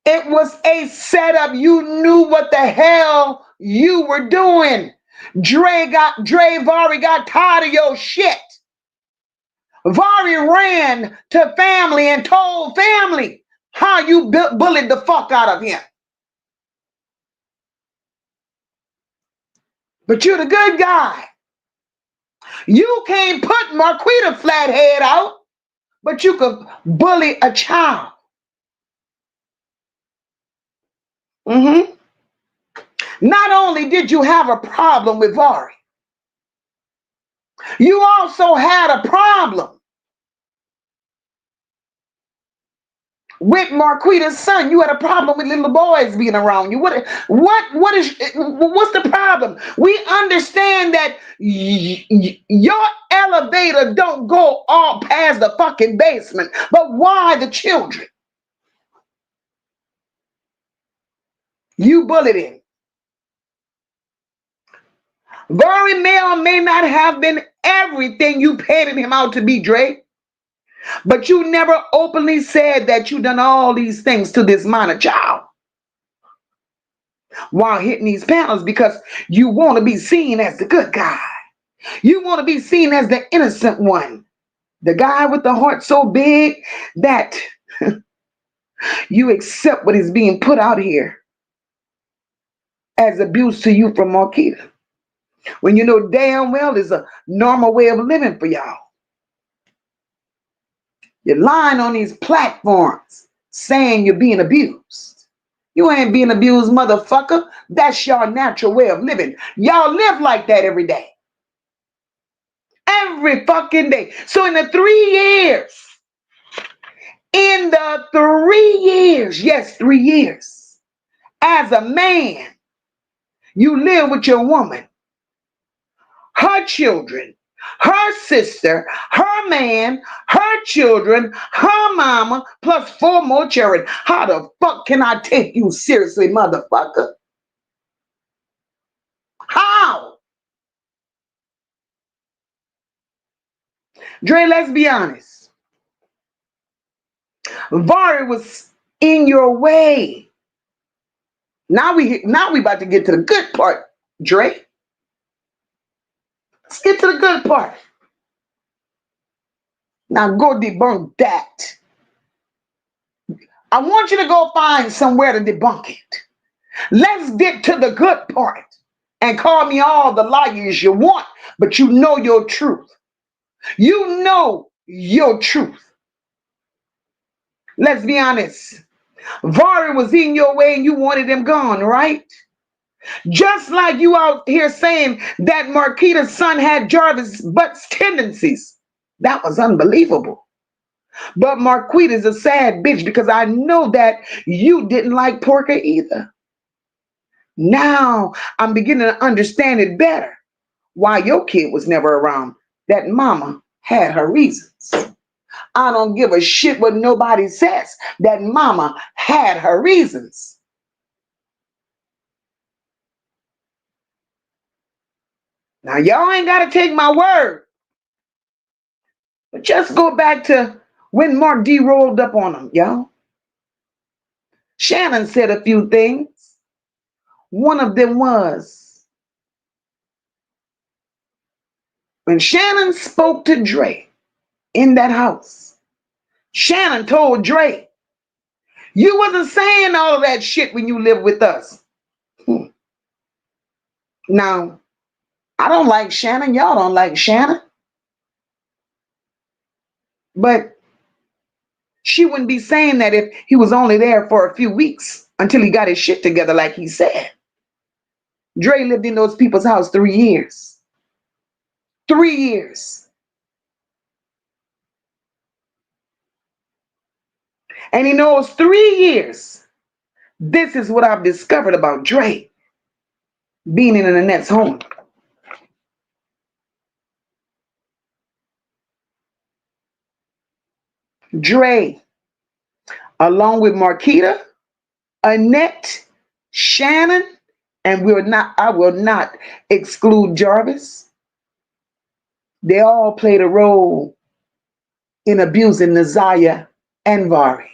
It was a setup. You knew what the hell you were doing. Vari got tired of your shit. Vari ran to family and told family how you bullied the fuck out of him. But you're the good guy. You can't put Marquita Flathead out, but you could bully a child. Not only did you have a problem with Vari, you also had a problem with Marquita's son. You had a problem with little boys being around you. What's the problem? We understand that your elevator don't go all past the fucking basement, but why the children? You bullied him. Vari may or may not have been everything you painted him out to be, Dre. But you never openly said that you done all these things to this minor child while hitting these panels because you want to be seen as the good guy. You want to be seen as the innocent one. The guy with the heart so big that you accept what is being put out here as abuse to you from Marquita. When you know damn well it's a normal way of living for y'all. You're lying on these platforms saying you're being abused. You ain't being abused, motherfucker. That's your natural way of living. Y'all live like that every day. Every fucking day. So in the 3 years, yes, 3 years, as a man, you live with your woman, her children, her sister, her man, her children, her mama, plus 4 more children. How the fuck can I take you seriously, motherfucker? How? Dre, let's be honest. Vari was in your way. Now we about to get to the good part, Dre. Let's get to the good part. Now go debunk that. I want you to go find somewhere to debunk it. Let's get to the good part and call me all the liars you want, but you know your truth. You know your truth. Let's be honest. Vari was in your way and you wanted him gone, right? Just like you out here saying that Marquita's son had Jarvis' butt's tendencies. That was unbelievable. But Marquita's a sad bitch because I know that you didn't like Porker either. Now I'm beginning to understand it better. Why your kid was never around. That mama had her reasons. I don't give a shit what nobody says. That mama had her reasons. Now y'all ain't got to take my word. But just go back to when Mark D rolled up on him, y'all. Shannon said a few things. One of them was when Shannon spoke to Dre in that house. Shannon told Dre, you wasn't saying all of that shit when you lived with us. Now, I don't like Shannon. Y'all don't like Shannon. But she wouldn't be saying that if he was only there for a few weeks until he got his shit together like he said. Dre lived in those people's house 3 years. 3 years. And in those 3 years, this is what I've discovered about Dre being in Annette's home. Dre, along with Marquita, Annette, Shannon, and I will not exclude Jarvis. They all played a role in abusing NaZiyah and Vari.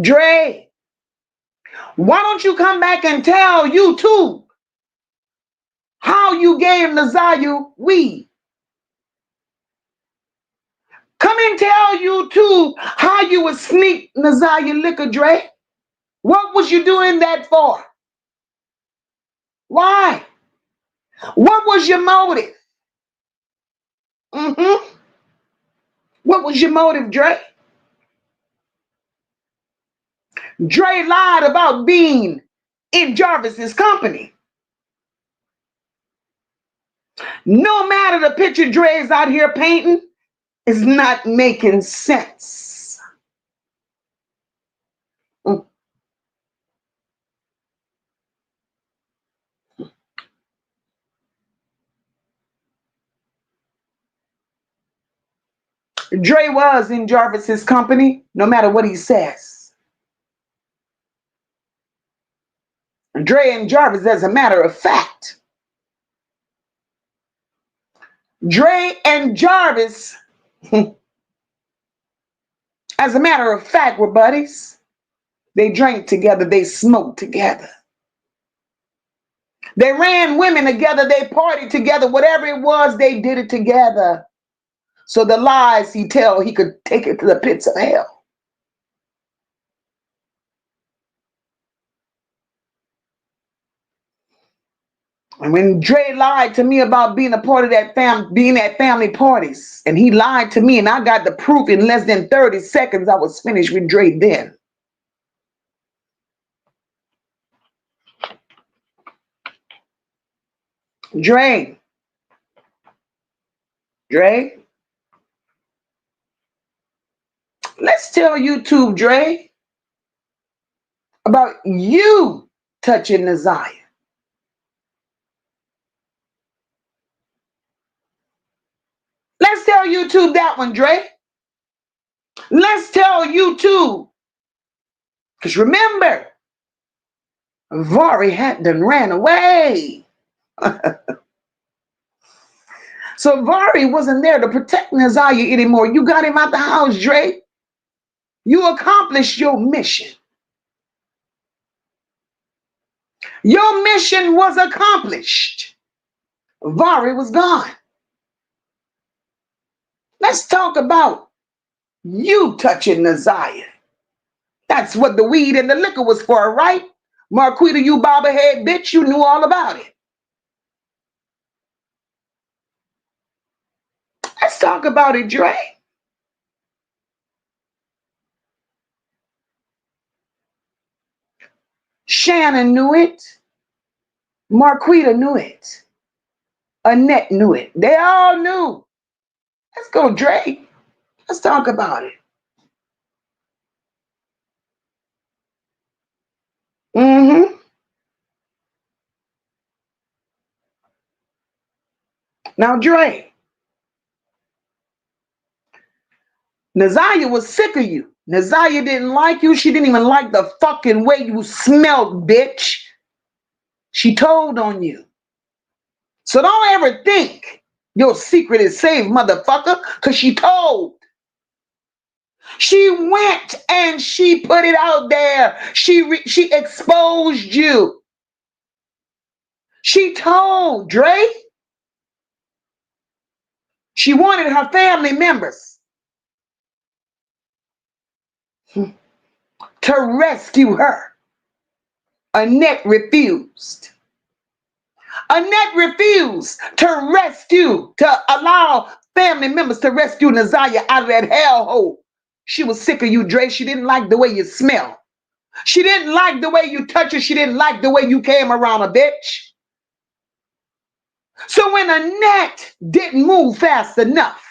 Dre, why don't you come back and tell YouTube how you gave NaZiyah weed? Come and tell YouTube how you would sneak NaZiyah liquor, Dre. What was you doing that for? Why? What was your motive? What What was your motive, Dre? Dre lied about being in Jarvis's company. No matter the picture Dre's out here painting, is not making sense. Dre was in Jarvis's company, no matter what he says. Dre and Jarvis, as a matter of fact. Dre and Jarvis, as a matter of fact, were buddies. They drank together, they smoked together. They ran women together, they partied together, whatever it was, they did it together. So the lies he tell, he could take it to the pits of hell. And when Dre lied to me about being a part of that being at family parties, and he lied to me, and I got the proof in less than 30 seconds, I was finished with Dre then. Dre, let's tell YouTube, Dre, about you touching NaZiyah. Let's tell YouTube that one, Dre. Let's tell YouTube. Because remember, Vari had done ran away. So Vari wasn't there to protect NaZiyah anymore. You got him out the house, Dre. You accomplished your mission. Your mission was accomplished. Vari was gone. Let's talk about you touching NaZiyah. That's what the weed and the liquor was for, right? Marquita, you bobblehead bitch, you knew all about it. Let's talk about it, Dre. Shannon knew it. Marquita knew it. Annette knew it. They all knew. Let's go, Dre. Let's talk about it. Now, Dre, NaZiyah was sick of you. NaZiyah didn't like you. She didn't even like the fucking way you smelled, bitch. She told on you. So don't ever think your secret is safe, motherfucker, because she told. She went and she put it out there. She exposed you. She told, Dre. She wanted her family members to rescue her. Annette refused. Annette refused to rescue, to allow family members to rescue NaZiyah out of that hellhole. She was sick of you, Dre. She didn't like the way you smell. She didn't like the way you touch her. She didn't like the way you came around her, bitch. So when Annette didn't move fast enough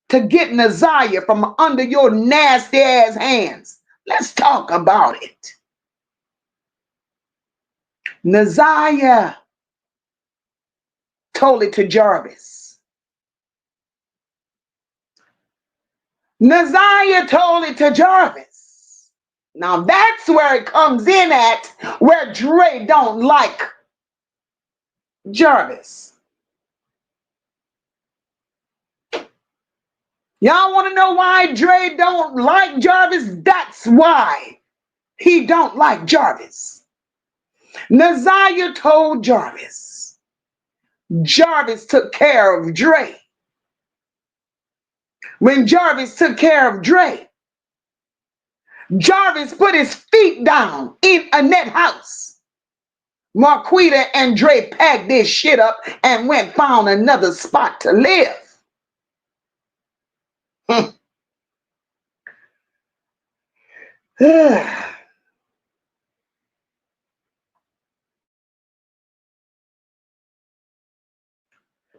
to get NaZiyah from under your nasty ass hands, let's talk about it. NaZiyah told it to Jarvis. NaZiyah told it to Jarvis. Now that's where it comes in at, where Dre don't like Jarvis. Y'all want to know why Dre don't like Jarvis? That's why he don't like Jarvis. NaZiyah told Jarvis. Jarvis took care of Dre. When Jarvis took care of Dre, Jarvis put his feet down in Annette's house. Marquita and Dre packed this shit up and went found another spot to live.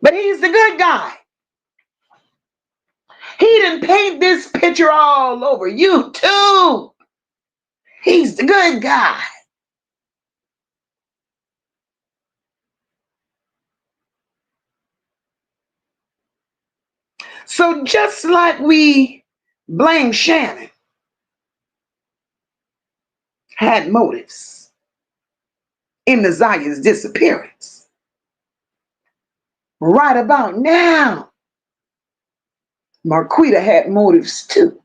But he's the good guy. He didn't paint this picture all over you too. He's the good guy. So just like we blame Shannon, had motives in NaZiyah's disappearance. Right about now, Marquita had motives too.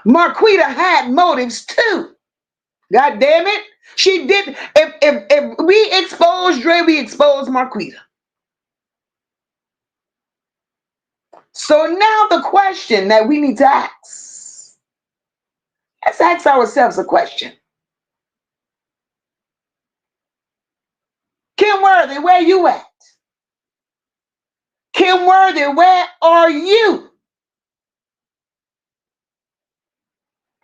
Marquita had motives too. God damn it. She did. If we expose Dre, we expose Marquita. So now the question that we need to ask, let's ask ourselves a question. Kim Worthy, where you at? Kim Worthy, where are you?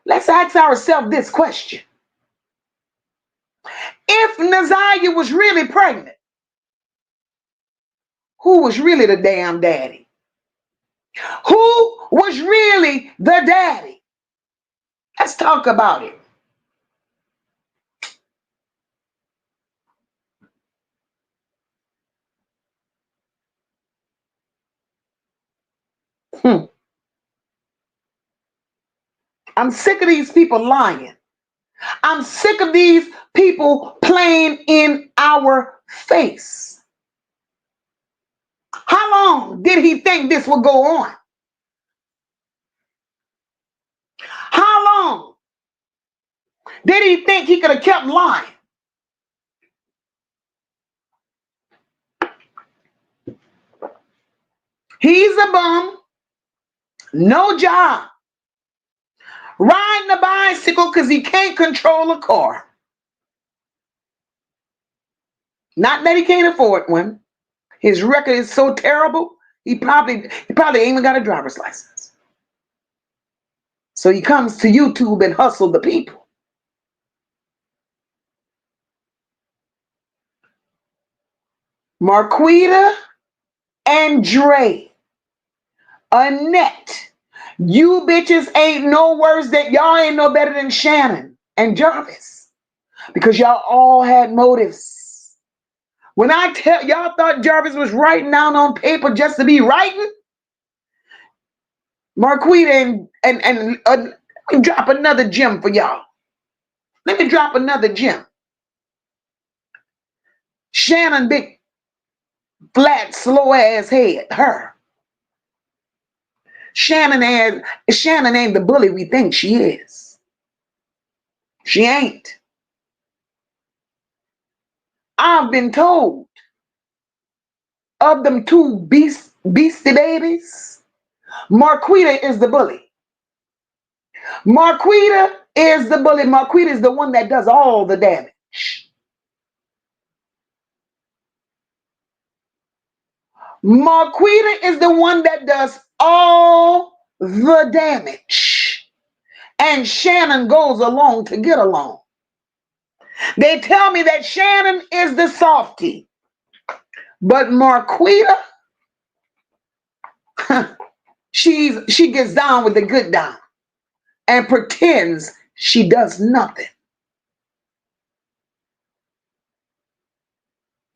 Let's ask ourselves this question. If NaZiyah was really pregnant, who was really the damn daddy? Who was really the daddy? Let's talk about it. I'm sick of these people lying. I'm sick of these people playing in our face. How long did he think this would go on? How long did he think he could have kept lying? He's a bum, no job, riding a bicycle because he can't control a car. Not that he can't afford one. His record is so terrible, he probably ain't even got a driver's license. So he comes to YouTube and hustle the people. Marquita and Dre, Annette, you bitches ain't no worse than y'all ain't no better than Shannon and Jarvis because y'all all had motives. When I tell y'all thought Jarvis was writing down on paper just to be writing, Marquita and let me drop another gem for y'all. Let me drop another gem. Shannon, big, flat, slow ass head, her. Shannon ain't the bully we think she is. She ain't. I've been told of them two beastie babies, Marquita is the bully. Marquita is the bully. Marquita is the one that does all the damage. Marquita is the one that does all the damage. And Shannon goes along to get along. They tell me that Shannon is the softie. But Marquita, she gets down with the good down and pretends she does nothing.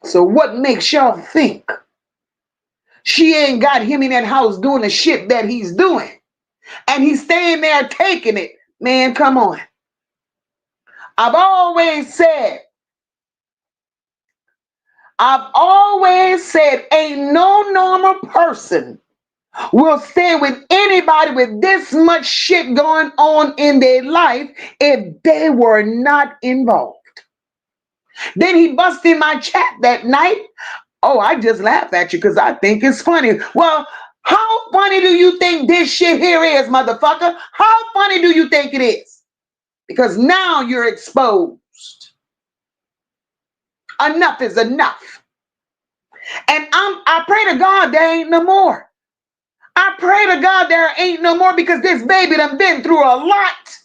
So what makes y'all think she ain't got him in that house doing the shit that he's doing? And he's staying there taking it. Man, come on. I've always said, ain't no normal person will stay with anybody with this much shit going on in their life if they were not involved. Then he busted in my chat that night. Oh, I just laugh at you because I think it's funny. Well, how funny do you think this shit here is, motherfucker? How funny do you think it is? Because now you're exposed. Enough is enough. And I pray to God there ain't no more. I pray pray to God there ain't no more, because this baby done been through a lot.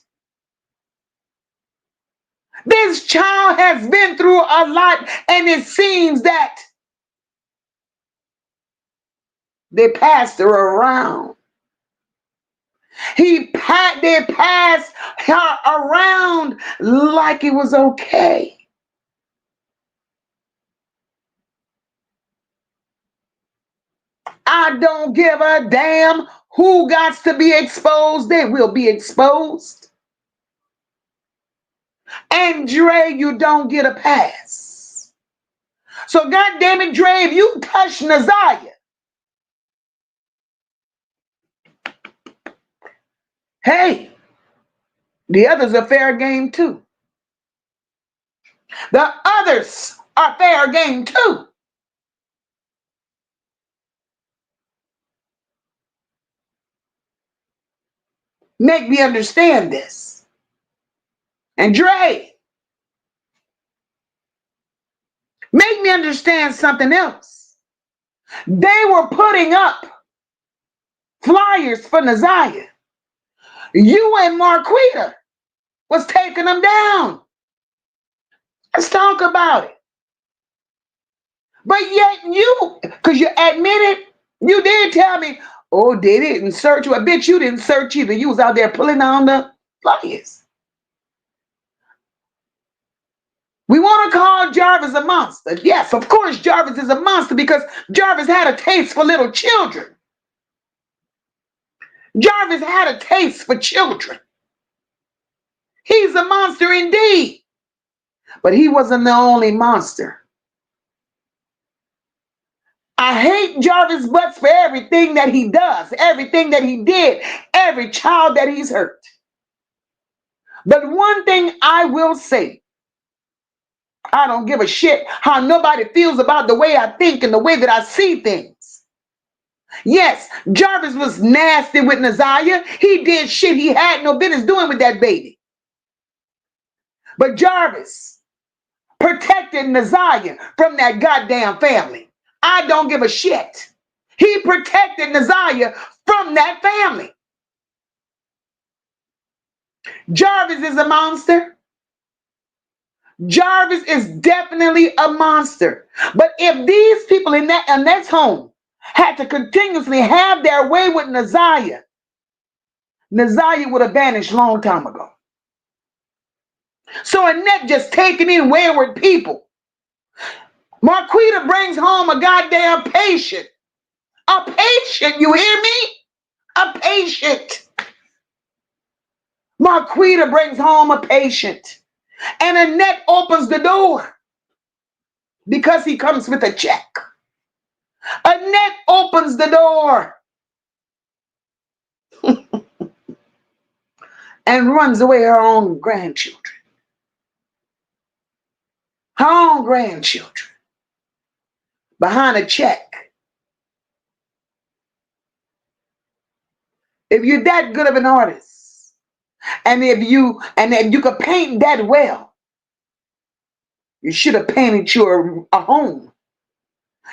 This child has been through a lot, and it seems that they passed her around. They passed her around like it was okay. I don't give a damn who got to be exposed. They will be exposed. And Dre, you don't get a pass. So God damn it, Dre, if you touch NaZiyah, hey, the others are fair game too. The others are fair game too. Make me understand this. And Dre, make me understand something else. They were putting up flyers for NaZiyah. You and Marquita was taking them down. Let's talk about it. But yet you, because you admitted, you did tell me, oh, they didn't search you. I bet you didn't search either. You was out there pulling on the flyers. We want to call Jarvis a monster. Yes, of course Jarvis is a monster, because Jarvis had a taste for little children. Jarvis had a taste for children. He's a monster indeed. But he wasn't the only monster. I hate Jarvis Butts for everything that he does, everything that he did, every child that he's hurt. But one thing I will say, I don't give a shit how nobody feels about the way I think and the way that I see things. Yes, Jarvis was nasty with NaZiyah. He did shit he had no business doing with that baby. But Jarvis protected NaZiyah from that goddamn family. I don't give a shit. He protected NaZiyah from that family. Jarvis is a monster. Jarvis is definitely a monster. But if these people in that home had to continuously have their way with NaZiyah, NaZiyah would have vanished long time ago. So Annette just taking in wayward people. Marquita brings home a goddamn patient. A patient, you hear me? A patient. Marquita brings home a patient. And Annette opens the door because he comes with a check. Annette opens the door and runs away her own grandchildren. Her own grandchildren. Behind a check. If you're that good of an artist, and if you could paint that well, you should have painted you a home.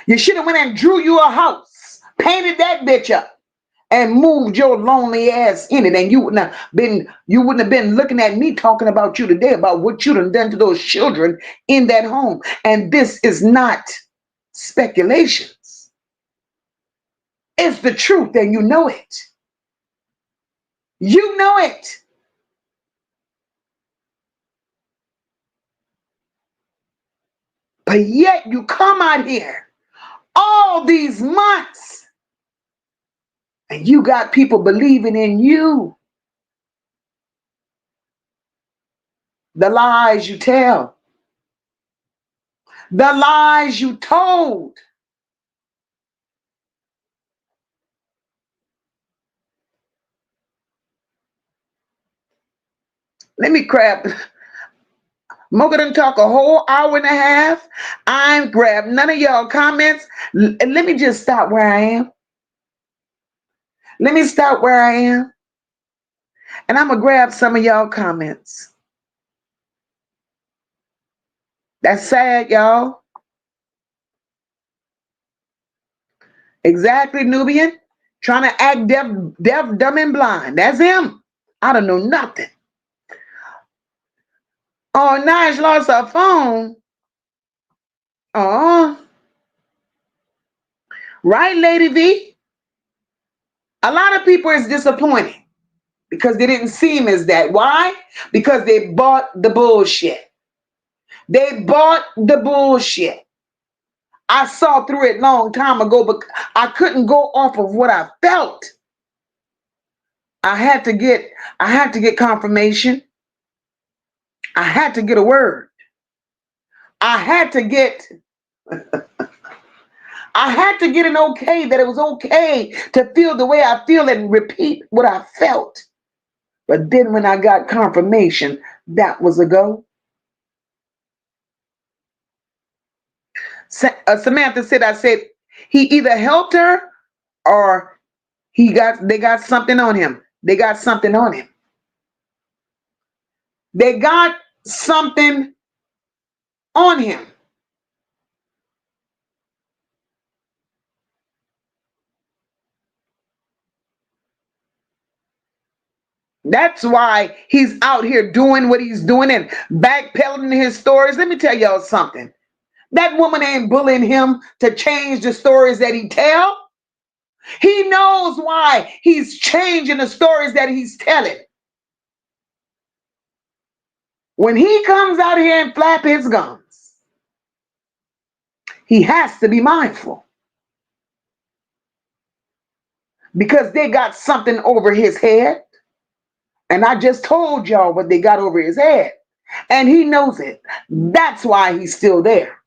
You should have went and drew you a house, painted that bitch up, and moved your lonely ass in it. And you wouldn't have been looking at me talking about you today, about what you done to those children in that home. And this is not speculations. It's the truth, and you know it. You know it. But yet you come out here all these months and you got people believing in you. The lies you tell. The lies you told. Let me grab. Mocha done talk a whole hour and a half. I ain't grabbed none of y'all comments. Let me just stop where I am. Let me stop where I am. And I'm going to grab some of y'all comments. That's sad, y'all. Exactly, Nubian. trying to act deaf, dumb, and blind. That's him. I don't know nothing. Oh, Nige lost her phone. Oh, right, Lady V. A lot of people is disappointed because they didn't see him as that. Why? Because they bought the bullshit. They bought the bullshit. I saw through it long time ago, but I couldn't go off of what I felt. I had to get confirmation. I had to get a word. I had to get an okay that it was okay to feel the way I feel and repeat what I felt. But then when I got confirmation, that was a go. Samantha said, I said, he either helped her or they got something on him. They got something on him. They got something on him. That's why he's out here doing what he's doing and backpedaling his stories. Let me tell y'all something. That woman ain't bullying him to change the stories that he tell. He knows why he's changing the stories that he's telling. When he comes out here and flap his gums, he has to be mindful because they got something over his head. And I just told y'all what they got over his head. And he knows it. That's why he's still there.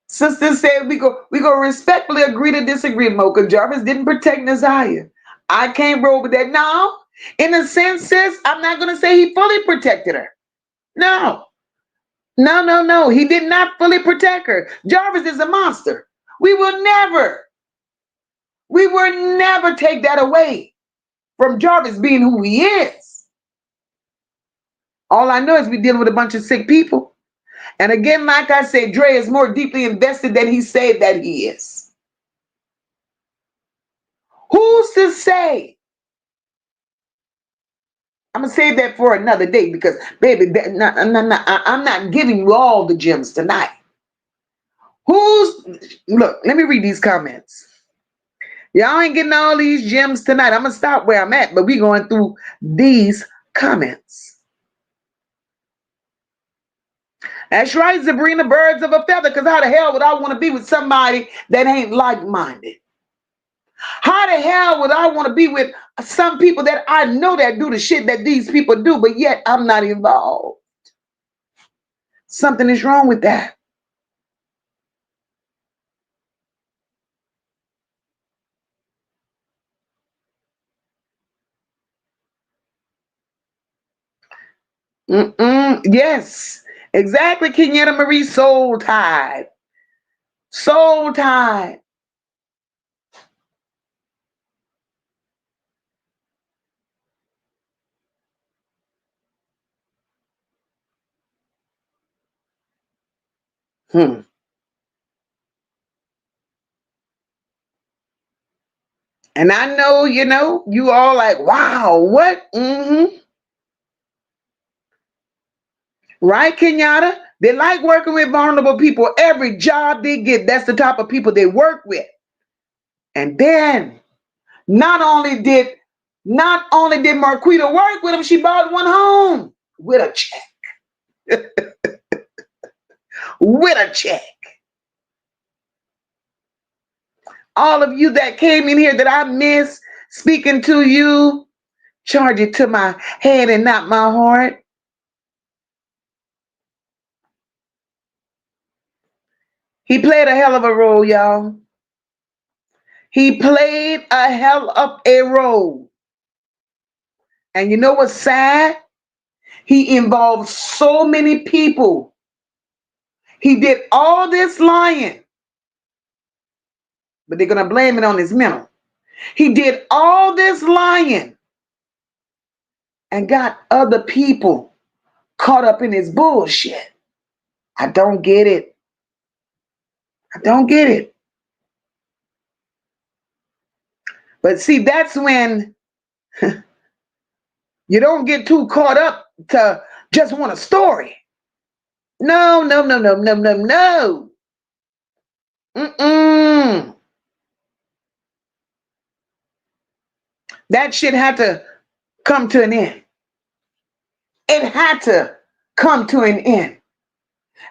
Sister said we go respectfully agree to disagree, Mocha. Jarvis didn't protect NaZiyah. I can't roll with that. Now, in a sense, sis, I'm not going to say he fully protected her. No. No. He did not fully protect her. Jarvis is a monster. We will never take that away from Jarvis being who he is. All I know is we're dealing with a bunch of sick people. And again, like I said, Dre is more deeply invested than he said that he is. Who's to say? I'm going to save that for another day because, baby, I'm not giving you all the gems tonight. Look, let me read these comments. Y'all ain't getting all these gems tonight. I'm going to stop where I'm at, but we're going through these comments. That's right, Sabrina, birds of a feather, because how the hell would I want to be with somebody that ain't like-minded? How the hell would I want to be with some people that I know that do the shit that these people do, but yet I'm not involved? Something is wrong with that. Yes, exactly, Kenyatta Marie, soul tied. Soul tied. And I know, you all like, wow, what? Right, Kenyatta? They like working with vulnerable people. Every job they get, that's the type of people they work with. And then, not only did Marquita work with him, she bought one home with a check. With a check. All of you that came in here that I miss speaking to you, charge it to my head and not my heart. He played a hell of a role, y'all. He played a hell of a role. And you know what's sad? He involved so many people. He did all this lying, but they're going to blame it on his mental. He did all this lying and got other people caught up in his bullshit. I don't get it. I don't get it. But see, that's when you don't get too caught up to just want a story. No, no, no, no, no, no, no. Mm-mm. That shit had to come to an end. It had to come to an end.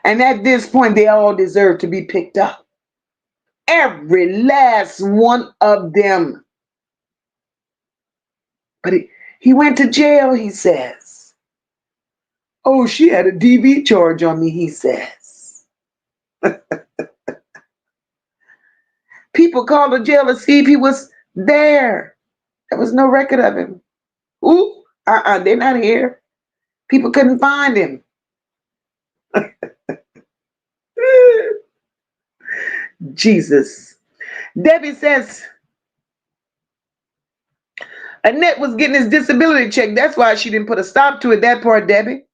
And at this point, they all deserve to be picked up. Every last one of them. But he went to jail, he says. Oh, she had a DV charge on me, he says. People called the jail to see if he was there. There was no record of him. Ooh, they're not here. People couldn't find him. Jesus. Debbie says, Annette was getting his disability check. That's why she didn't put a stop to it. That part, Debbie.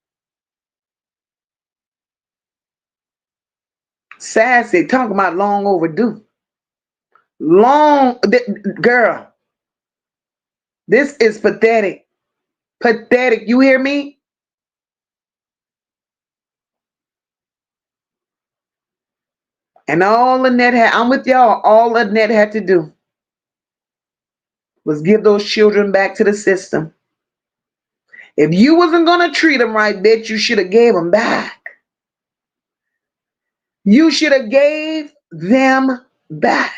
Sassy, talking about long overdue. Girl, this is pathetic. Pathetic. You hear me? And all Annette had, I'm with y'all, all Annette had to do was give those children back to the system. If you wasn't going to treat them right, bitch, you should have gave them back. You should have gave them back.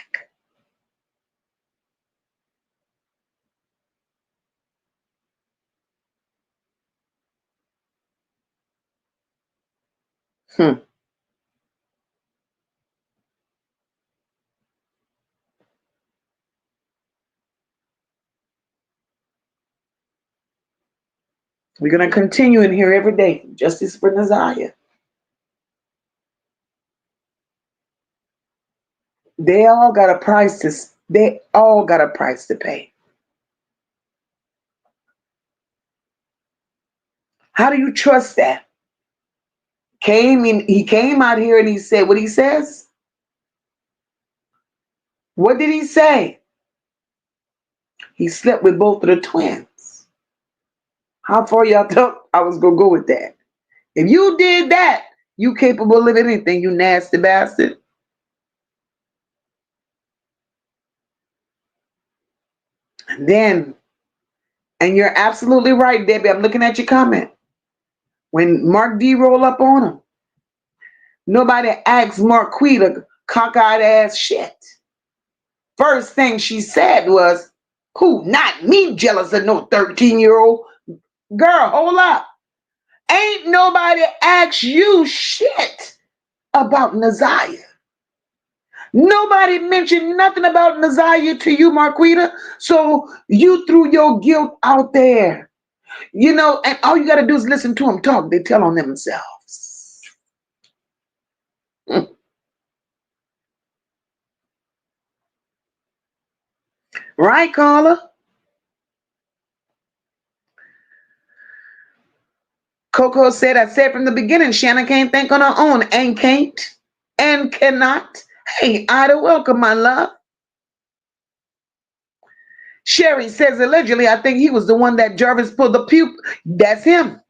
We're going to continue in here every day. Justice for NaZiyah. They all got a price to pay. How do you trust that? He came out here and he said what he says. What did he say? He slept with both of the twins. How far y'all thought I was gonna go with that? If you did that, you capable of anything, you nasty bastard. And you're absolutely right, Debbie. I'm looking at your comment. When Mark D roll up on him, nobody asked Marquita cockeyed ass shit. First thing she said was, who? Not me jealous of no 13-year-old. Girl, hold up. Ain't nobody asked you shit about NaZiyah. Nobody mentioned nothing about NaZiyah to you, Marquita. So you threw your guilt out there. You know, and all you got to do is listen to them talk. They tell on themselves. Right, Carla? Coco said, I said from the beginning, Shannon can't think on her own and can't and cannot. Hey, Ida, welcome, my love. Sherry says, allegedly, I think he was the one that Jarvis pulled the puke. That's him.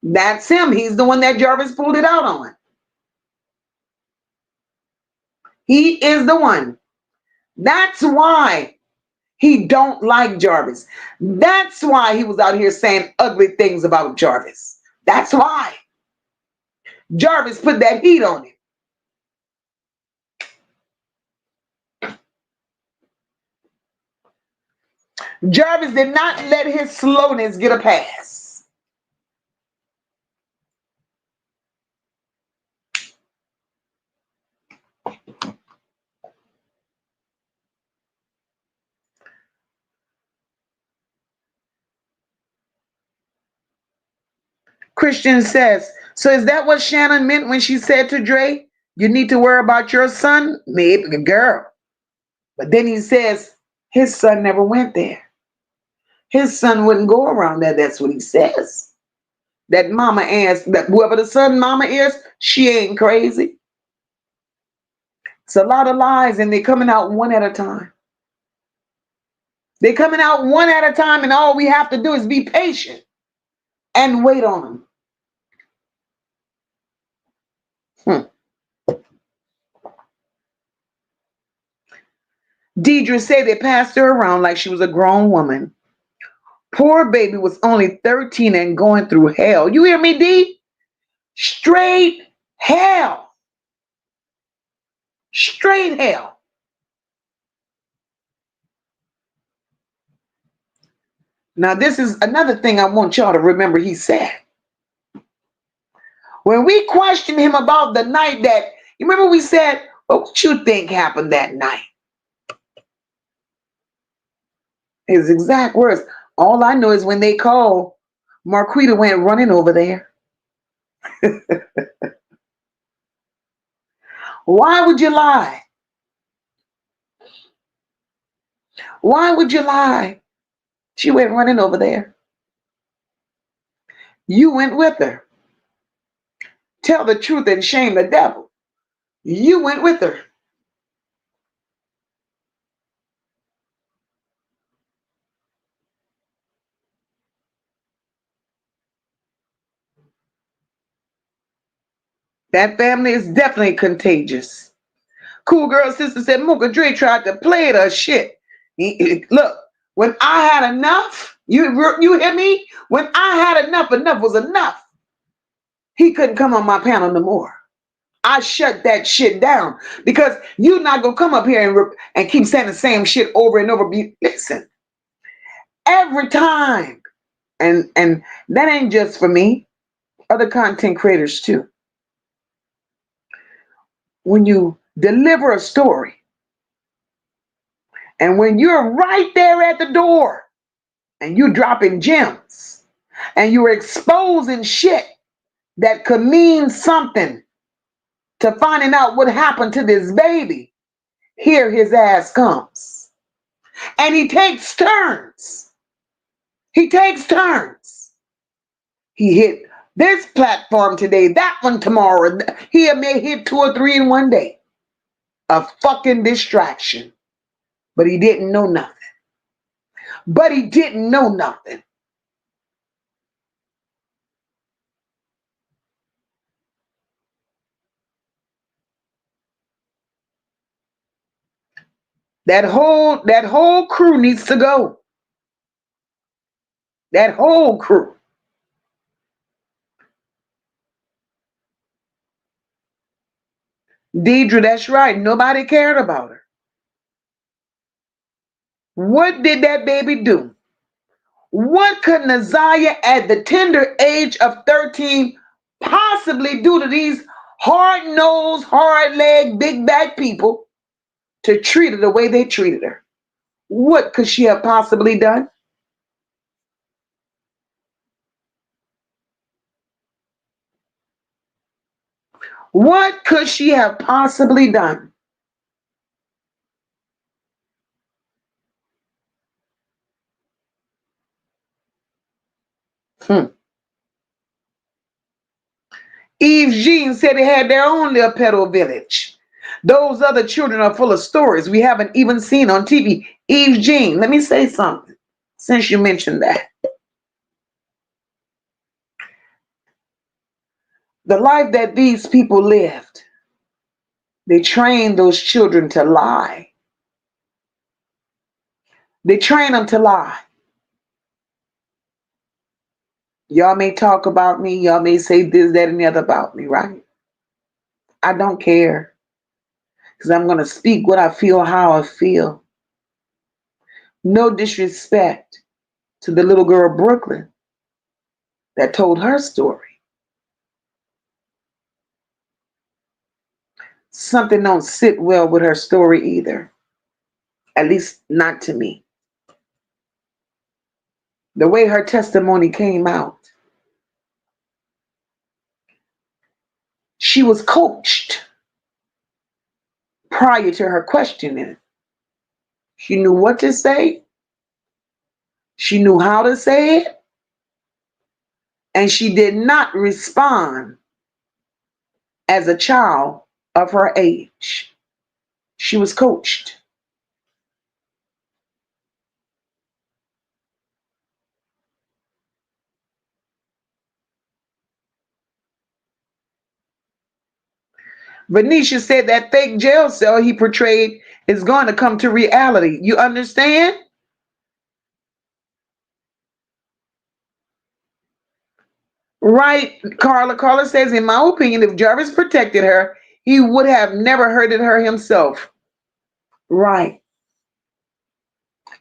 That's him. He's the one that Jarvis pulled it out on. He is the one. That's why he don't like Jarvis. That's why he was out here saying ugly things about Jarvis. That's why. Jarvis put that heat on him. Jarvis did not let his slowness get a pass. Christian says, so is that what Shannon meant when she said to Dre, you need to worry about your son? Maybe a girl. But then he says, his son never went there. His son wouldn't go around there. That's what he says. That mama asked, that whoever the son mama is, she ain't crazy. It's a lot of lies, and they're coming out one at a time. They're coming out one at a time, and all we have to do is be patient and wait on them. Deidre said they passed her around like she was a grown woman. Poor baby was only 13 and going through hell. You hear me, Dee? Straight hell. Straight hell. Now, this is another thing I want y'all to remember he said. When we questioned him about the night that, you remember we said, what you think happened that night? His exact words. All I know is when they called, Marquita went running over there. Why would you lie? Why would you lie? She went running over there. You went with her. Tell the truth and shame the devil. You went with her. That family is definitely contagious. Cool girl sister said Mooka Dre tried to play it or shit. Look, when I had enough, you hear me? When I had enough, enough was enough. He couldn't come on my panel no more. I shut that shit down because you're not gonna come up here and keep saying the same shit over and over. Listen, every time, and that ain't just for me, other content creators too. When you deliver a story, and when you're right there at the door, and you're dropping gems, and you're exposing shit that could mean something to finding out what happened to this baby, here his ass comes. And he takes turns. He takes turns. He hit this platform today, that one tomorrow. He may hit 2 or 3 in one day. A fucking distraction. But he didn't know nothing. But he didn't know nothing. That whole crew needs to go. That whole crew. Deidre, that's right. Nobody cared about her. What did that baby do? What could NaZiyah at the tender age of 13 possibly do to these hard-nosed, hard-legged, big-back people to treat her the way they treated her? What could she have possibly done? What could she have possibly done? Eve Jean said they had their own little pedo village. Those other children are full of stories we haven't even seen on TV. Eve Jean, let me say something since you mentioned that. The life that these people lived, they trained those children to lie. They train them to lie. Y'all may talk about me. Y'all may say this, that, and the other about me, right? I don't care. Because I'm going to speak what I feel, how I feel. No disrespect to the little girl Brooklyn that told her story. Something don't sit well with her story either. At least not to me. The way her testimony came out. She was coached prior to her questioning. She knew what to say. She knew how to say it. And she did not respond as a child of her age. She was coached. Venetia said that fake jail cell he portrayed is going to come to reality. You understand? Right, Carla. Carla says, in my opinion, if Jarvis protected her, he would have never hurted her himself. Right.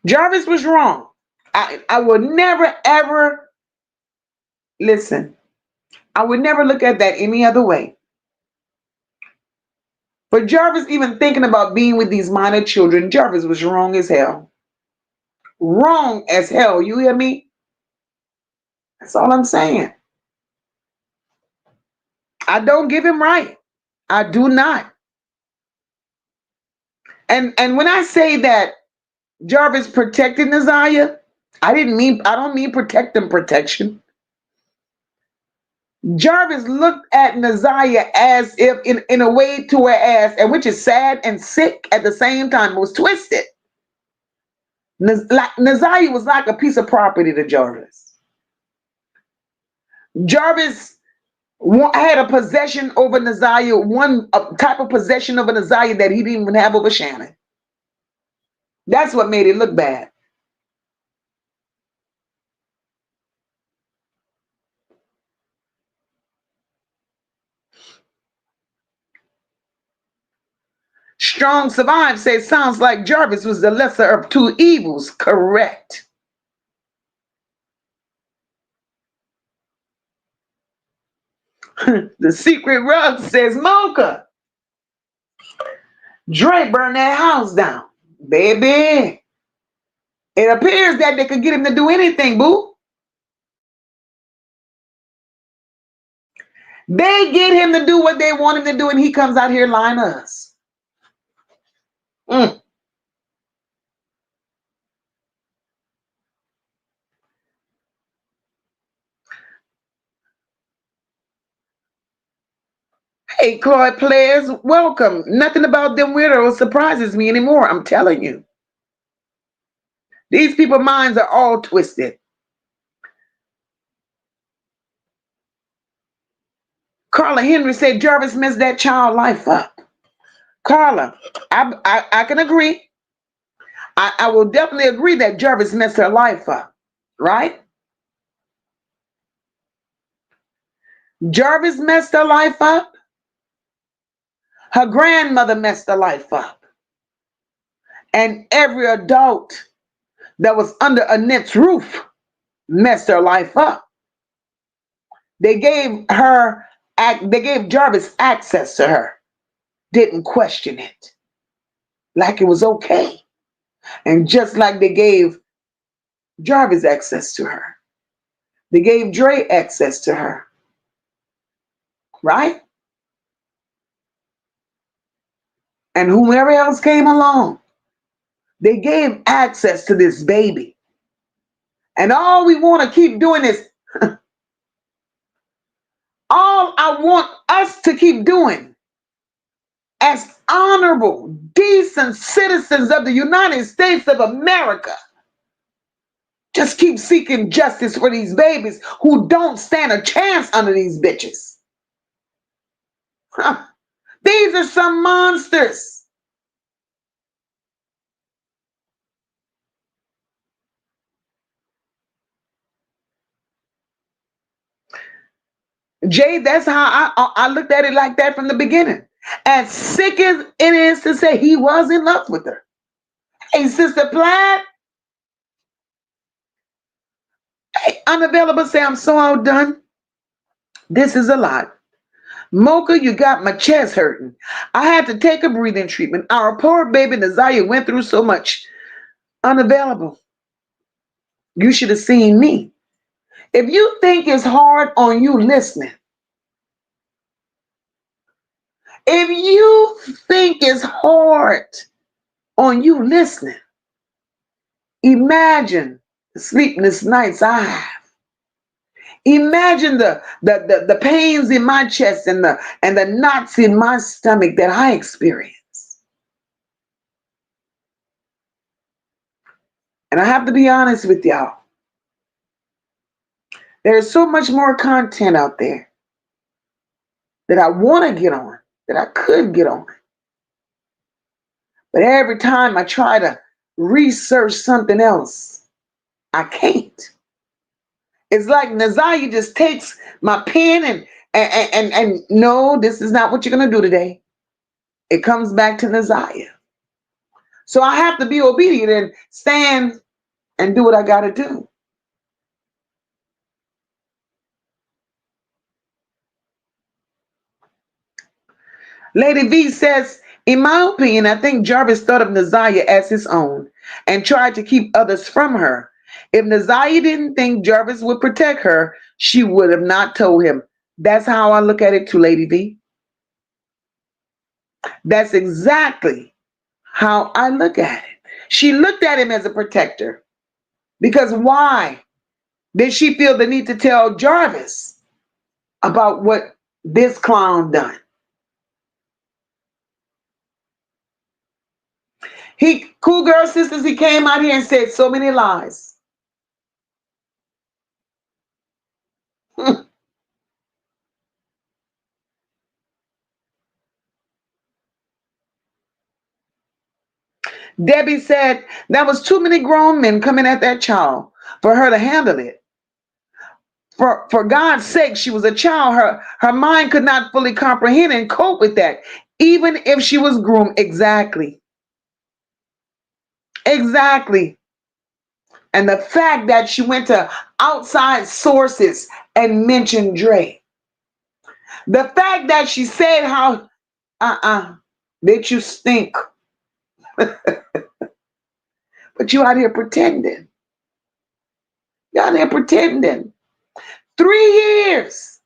Jarvis was wrong. I would never, ever, listen, I would never look at that any other way. But Jarvis even thinking about being with these minor children, Jarvis was wrong as hell. Wrong as hell. You hear me? That's all I'm saying. I don't give him right. I do not. And when I say that Jarvis protected NaZiyah, I don't mean protection. Jarvis looked at NaZiyah as if in a way to her ass, and which is sad and sick at the same time. It was twisted. NaZiyah was like a piece of property to Jarvis. Jarvis had a possession over NaZiyah, a type of possession over NaZiyah that he didn't even have over Shannon. That's what made it look bad. Strong Survive says, sounds like Jarvis was the lesser of two evils. Correct. The Secret Rug says, Mocha, Dre burned that house down. Baby, it appears that they could get him to do anything, boo. They get him to do what they want him to do, and he comes out here lying to us. Hey, Claude players, welcome. Nothing about them weirdos surprises me anymore, I'm telling you. These people's minds are all twisted. Carla Henry said Jarvis messed that child life up. Carla, I can agree. I will definitely agree that Jarvis messed her life up, right? Jarvis messed her life up. Her grandmother messed her life up. And every adult that was under Annette's roof messed her life up. They gave Jarvis access to her, didn't question it, like it was okay. And just like they gave Jarvis access to her, they gave Dre access to her, right? And whomever else came along, they gave access to this baby. And all we want to keep doing is, all I want us to keep doing as honorable, decent citizens of the United States of America, just keep seeking justice for these babies who don't stand a chance under these bitches. These are some monsters. Jay, that's how I looked at it like that from the beginning. As sick as it is to say he was in love with her. Hey, Sister Platt. Hey, Unavailable say, I'm so outdone. This is a lot. Mocha, you got my chest hurting. I had to take a breathing treatment. Our poor baby NaZiyah went through so much. Unavailable. You should have seen me. If you think it's hard on you listening, if you think it's hard on you listening, imagine the sleepless nights I have. Imagine the pains in my chest and the knots in my stomach that I experience. And I have to be honest with y'all. There's so much more content out there that I want to get on, that I could get on. But every time I try to research something else, I can't. It's like NaZiyah just takes my pen and no, this is not what you're gonna do today. It comes back to NaZiyah. So I have to be obedient and stand and do what I gotta do. Lady V says, in my opinion, I think Jarvis thought of NaZiyah as his own and tried to keep others from her. If NaZiyah didn't think Jarvis would protect her, she would have not told him. That's how I look at it too, Lady V. That's exactly how I look at it. She looked at him as a protector. Because why did she feel the need to tell Jarvis about what this clown done? Cool girl sisters, he came out here and said so many lies. Debbie said there was too many grown men coming at that child for her to handle it. For God's sake, she was a child. Her mind could not fully comprehend and cope with that, even if she was groomed. Exactly. Exactly. And the fact that she went to outside sources and mentioned Dre. The fact that she said how, bitch, you stink. But you out here pretending. You out here pretending. 3 years.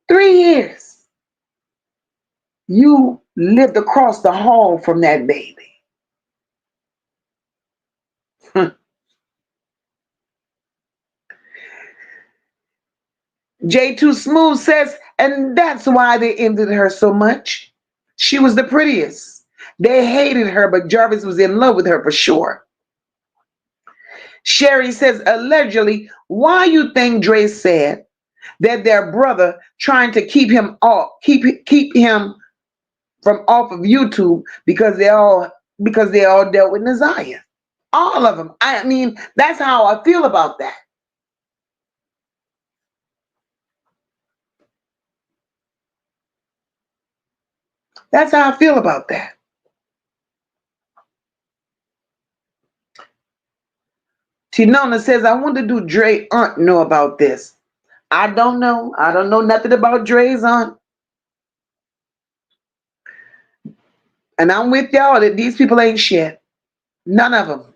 3 years. You lived across the hall from that baby. J2 Smooth says, and that's why they envied her so much. She was the prettiest. They hated her, but Jarvis was in love with her for sure. Sherry says, allegedly, why you think Dre said that their brother trying to keep him keep him from off of YouTube because they all dealt with NaZiyah. All of them. I mean, that's how I feel about that. That's how I feel about that. Tinona says, I wonder do Dre aunt know about this? I don't know. I don't know nothing about Dre's aunt. And I'm with y'all that these people ain't shit. None of them.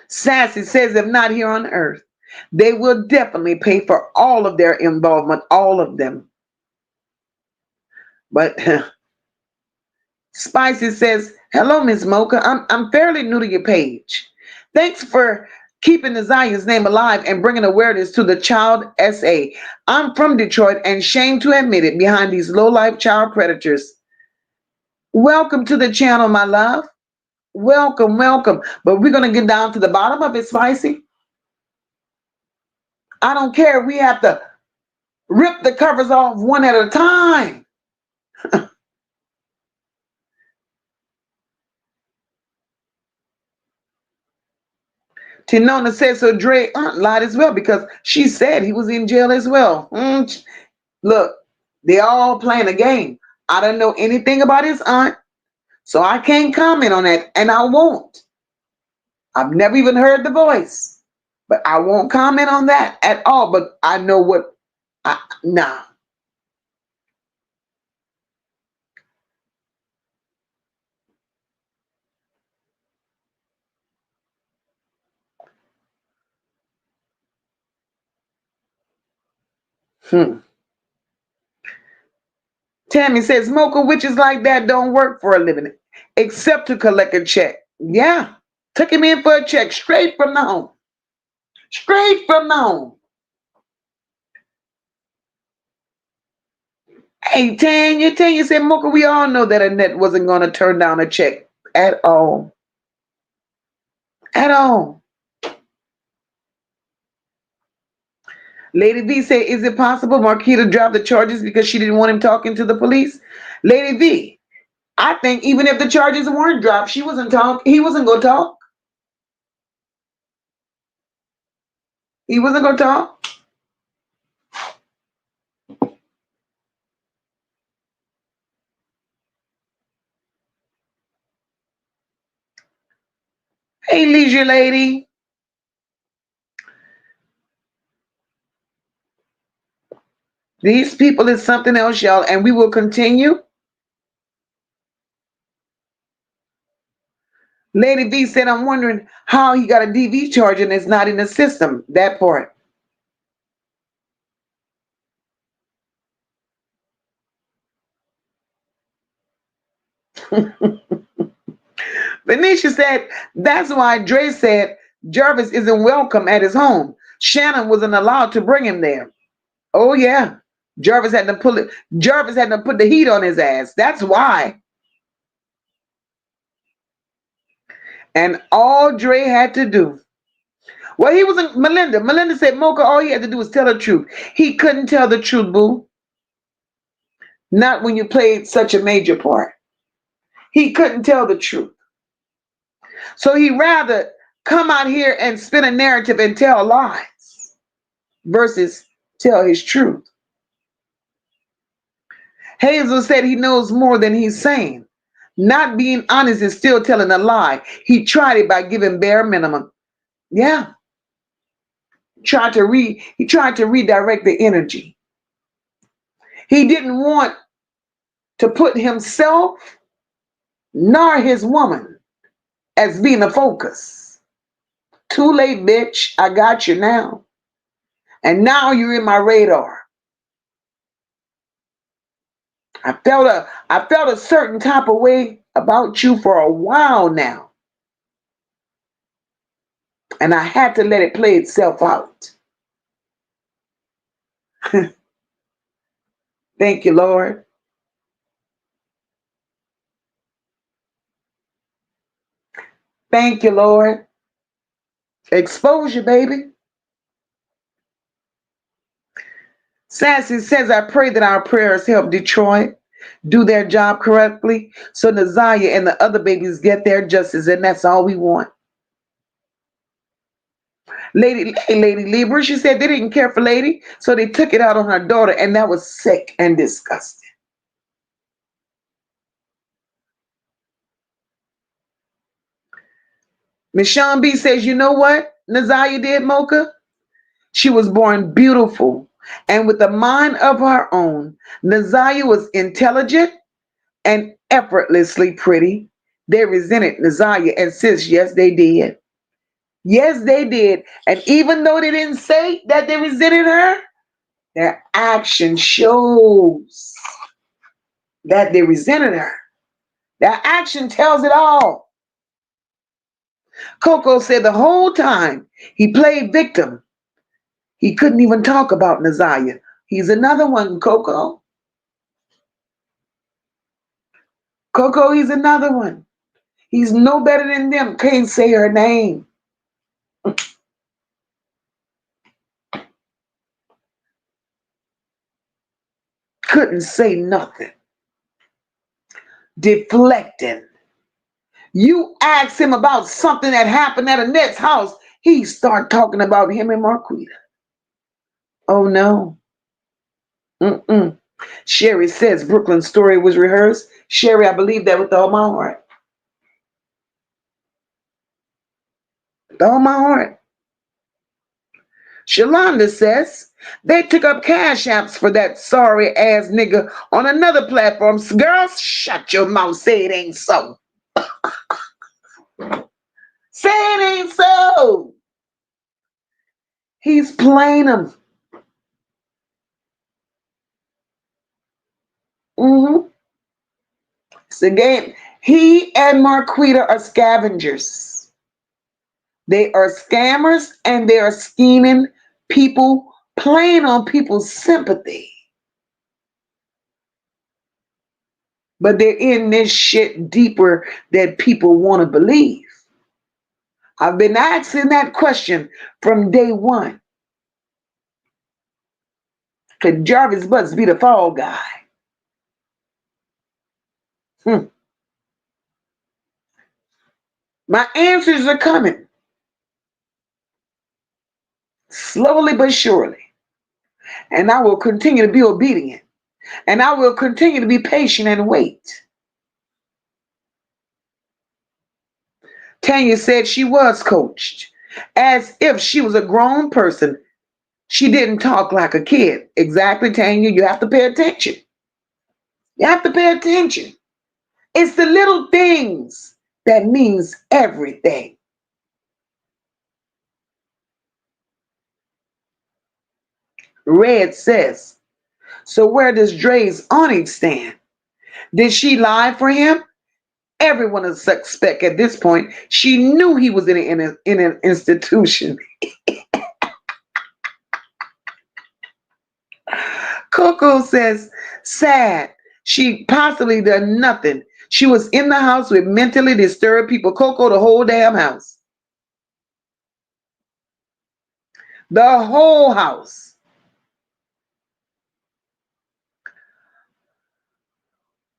Sassy says, if not here on earth, they will definitely pay for all of their involvement, all of them. But Spicy says, hello, Miss Mocha. I'm fairly new to your page. Thanks for keeping NaZiyah's name alive and bringing awareness to the child SA. I'm from Detroit and shame to admit it, behind these low-life child predators. Welcome to the channel, my love. Welcome, welcome. But we're going to get down to the bottom of it, Spicy. I don't care. We have to rip the covers off one at a time. Tinona says so Dre aunt lied as well because she said he was in jail as well. Look, they all playing a game. I don't know anything about his aunt, so I can't comment on that, and I won't. I've never even heard the voice, but I won't comment on that at all. But I know what, nah. Tammy says, Mocha, witches like that don't work for a living, except to collect a check. Yeah, took him in for a check straight from the home. Straight from the home. Hey, Tanya said, Mocha, we all know that Annette wasn't going to turn down a check at all. At all. Lady V said, is it possible Marquita dropped the charges because she didn't want him talking to the police? Lady V, I think even if the charges weren't dropped, he wasn't going to talk. He wasn't going to talk. Hey, leisure lady. These people is something else, y'all, and we will continue. Lady V said, I'm wondering how he got a DV charge and it's not in the system. That part. Venetia said, that's why Dre said Jarvis isn't welcome at his home. Shannon wasn't allowed to bring him there. Oh, yeah. Jarvis had to put the heat on his ass. That's why. And all Dre had to do. Well, he wasn't Melinda. Melinda said, Mocha, all he had to do was tell the truth. He couldn't tell the truth, boo. Not when you played such a major part. He couldn't tell the truth. So he'd rather come out here and spin a narrative and tell lies versus tell his truth. Hazel said he knows more than he's saying. Not being honest is still telling a lie. He tried it by giving bare minimum. Yeah. He tried to redirect the energy. He didn't want to put himself nor his woman as being the focus. Too late, bitch. I got you now. And now you're in my radar. I felt a certain type of way about you for a while now. And I had to let it play itself out. Thank you, Lord. Thank you, Lord. Exposure, baby. Sassy says, I pray that our prayers help Detroit do their job correctly so NaZiyah and the other babies get their justice, and that's all we want. Lady Libra, she said they didn't care for Lady, so they took it out on her daughter, and that was sick and disgusting. Miss Sean B says, you know what NaZiyah did, Mocha? She was born beautiful and with a mind of her own. NaZiyah was intelligent and effortlessly pretty. They resented NaZiyah and sis, yes, they did. Yes, they did. And even though they didn't say that they resented her, their action shows that they resented her. Their action tells it all. Coco said the whole time he played victim, he couldn't even talk about NaZiyah. He's another one, Coco. Coco, he's another one. He's no better than them. Can't say her name. Couldn't say nothing. Deflecting. You ask him about something that happened at Annette's house, he start talking about him and Marquita. Oh no. Mm-mm. Sherry says Brooklyn's story was rehearsed. Sherry, I believe that with all my heart. With all my heart. Shalonda says they took up cash apps for that sorry ass nigga on another platform. Girls, shut your mouth. Say it ain't so. Say it ain't so. He's playing them. Mm-hmm. It's a game. He and Marquita are scavengers. They are scammers and they are scheming people, playing on people's sympathy. But they're in this shit deeper than people want to believe. I've been asking that question from day one. Could Jarvis Butts be the fall guy? Hmm. My answers are coming, slowly but surely. And I will continue to be obedient. And I will continue to be patient and wait. Tanya said she was coached, as if she was a grown person. She didn't talk like a kid. Exactly, Tanya. You have to pay attention. You have to pay attention. It's the little things that means everything. Red says, so where does Dre's awning stand? Did she lie for him? Everyone is suspect at this point. She knew he was in an institution. Coco says, sad. She possibly done nothing. She was in the house with mentally disturbed people. Coco, the whole damn house. The whole house.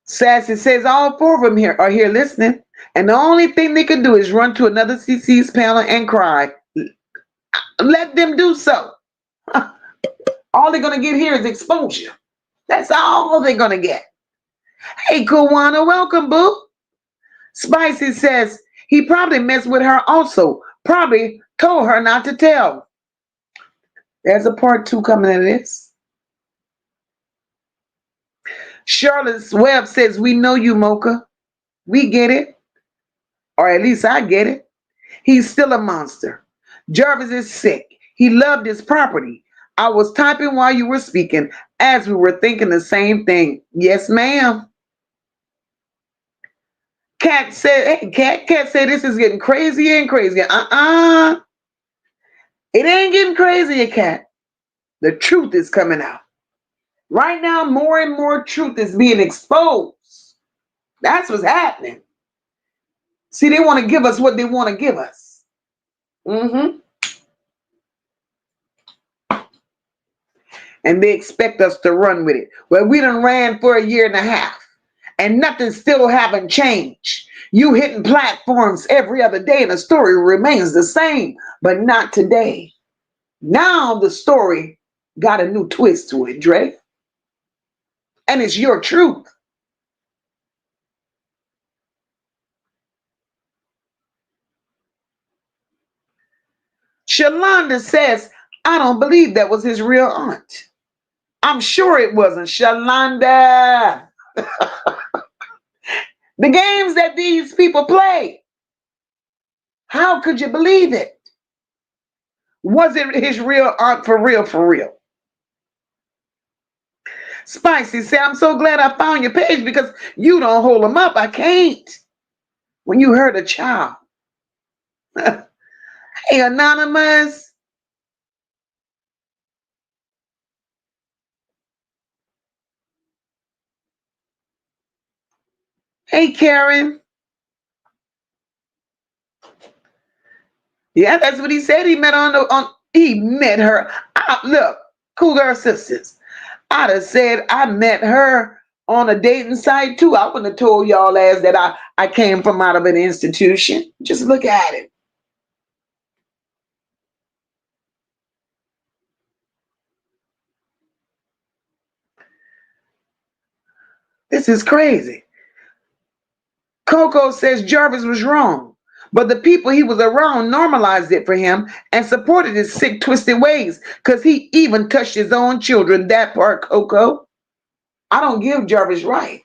Sassy says all four of them here are here listening. And the only thing they can do is run to another CC's panel and cry. Let them do so. All they're going to get here is exposure. That's all they're going to get. Hey, Kawana, welcome, boo. Spicy says he probably messed with her also. Probably told her not to tell. There's a part 2 coming in this. Charlotte's Webb says, we know you, Mocha. We get it. Or at least I get it. He's still a monster. Jarvis is sick. He loved his property. I was typing while you were speaking, as we were thinking the same thing. Yes, ma'am. Cat said, hey, Cat said this is getting crazier and crazier. It ain't getting crazier, Cat. The truth is coming out. Right now, more and more truth is being exposed. That's what's happening. See, they want to give us what they want to give us. And they expect us to run with it. Well, we done ran for a year and a half, and nothing still haven't changed. You hitting platforms every other day, and the story remains the same, but not today. Now the story got a new twist to it, Dre. And it's your truth. Shalonda says, I don't believe that was his real aunt. I'm sure it wasn't, Shalonda. The games that these people play, how could you believe it? Was it his real aunt for real, for real? Spicy say, I'm so glad I found your page because you don't hold them up. I can't. When you hurt a child. Hey, Anonymous. Hey, Karen. Yeah, that's what he said. He met he met her. Look, Cool Girl Sisters. I'd have said I met her on a dating site too. I wouldn't have told y'all as that I came from out of an institution. Just look at it. This is crazy. Coco says Jarvis was wrong, but the people he was around normalized it for him and supported his sick, twisted ways because he even touched his own children. That part, Coco. I don't give Jarvis right.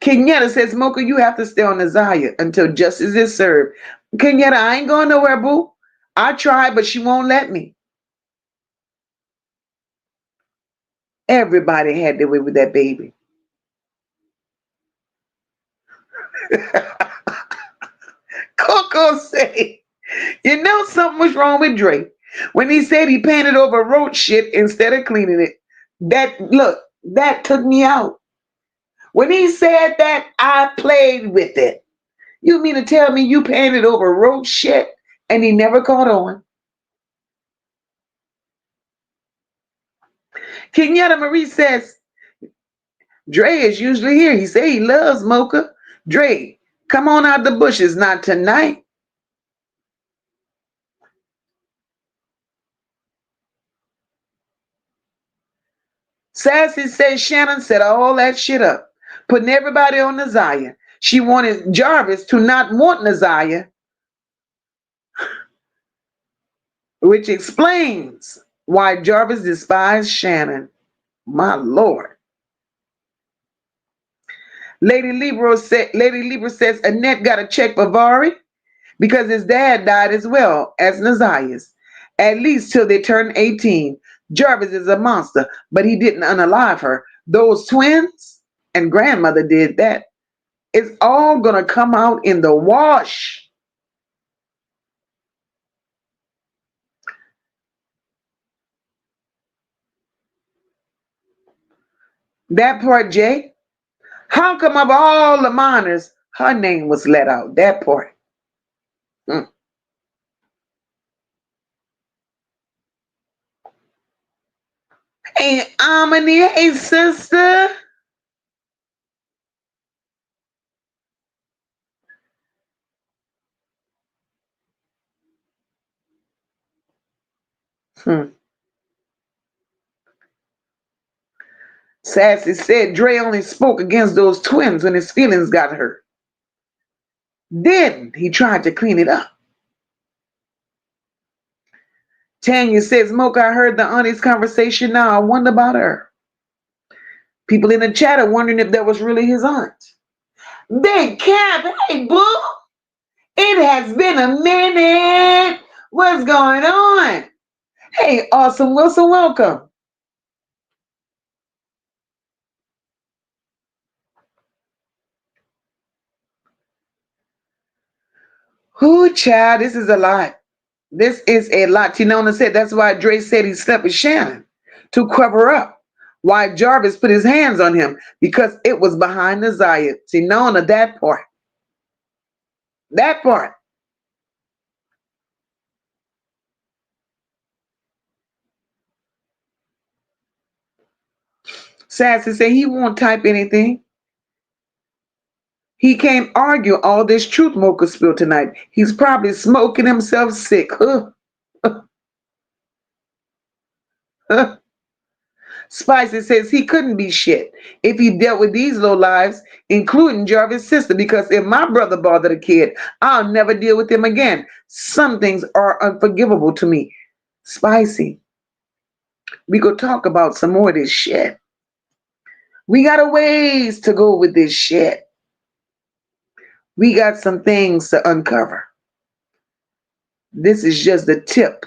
Kenyatta says, Mocha, you have to stay on NaZiyah until justice is served. Kenyatta, I ain't going nowhere, boo. I tried, but she won't let me. Everybody had their way with that baby. Coco say, you know something was wrong with Drake when he said he painted over road shit instead of cleaning it. That took me out. When he said that, I played with it. You mean to tell me you painted over road shit and he never caught on? Kenyatta Marie says, Dre is usually here. He say he loves Mocha. Dre, come on out the bushes, not tonight. Sassy says Shannon set all that shit up, putting everybody on NaZiyah. She wanted Jarvis to not want NaZiyah, which explains why Jarvis despised Shannon. My Lord. Lady Libra says Annette got a check for Vari because his dad died as well as NaZiyah's, at least till they turn 18. Jarvis is a monster, but he didn't unalive her. Those twins and grandmother did that. It's all gonna come out in the wash. That part, Jay. How come of all the minors, her name was let out? That part. Mm. Hey, Amani, hey, sister. Hmm. Sassy said Dre only spoke against those twins when his feelings got hurt. Then he tried to clean it up. Tanya says, Mocha, I heard the auntie's conversation now. I wonder about her. People in the chat are wondering if that was really his aunt. Big Cap, hey, boo. It has been a minute. What's going on? Hey, Awesome Wilson, welcome. Who, child, this is a lot. This is a lot. Tinona said that's why Dre said he slept with Shannon, to cover up why Jarvis put his hands on him, because it was behind NaZiyah. Tinona, that part. That part. Sassy said he won't type anything. He can't argue all this truth Mocha spilled tonight. He's probably smoking himself sick. Spicy says he couldn't be shit if he dealt with these low lives, including Jarvis' sister, because if my brother bothered a kid, I'll never deal with him again. Some things are unforgivable to me. Spicy, we go talk about some more of this shit. We got a ways to go with this shit. We got some things to uncover. This is just the tip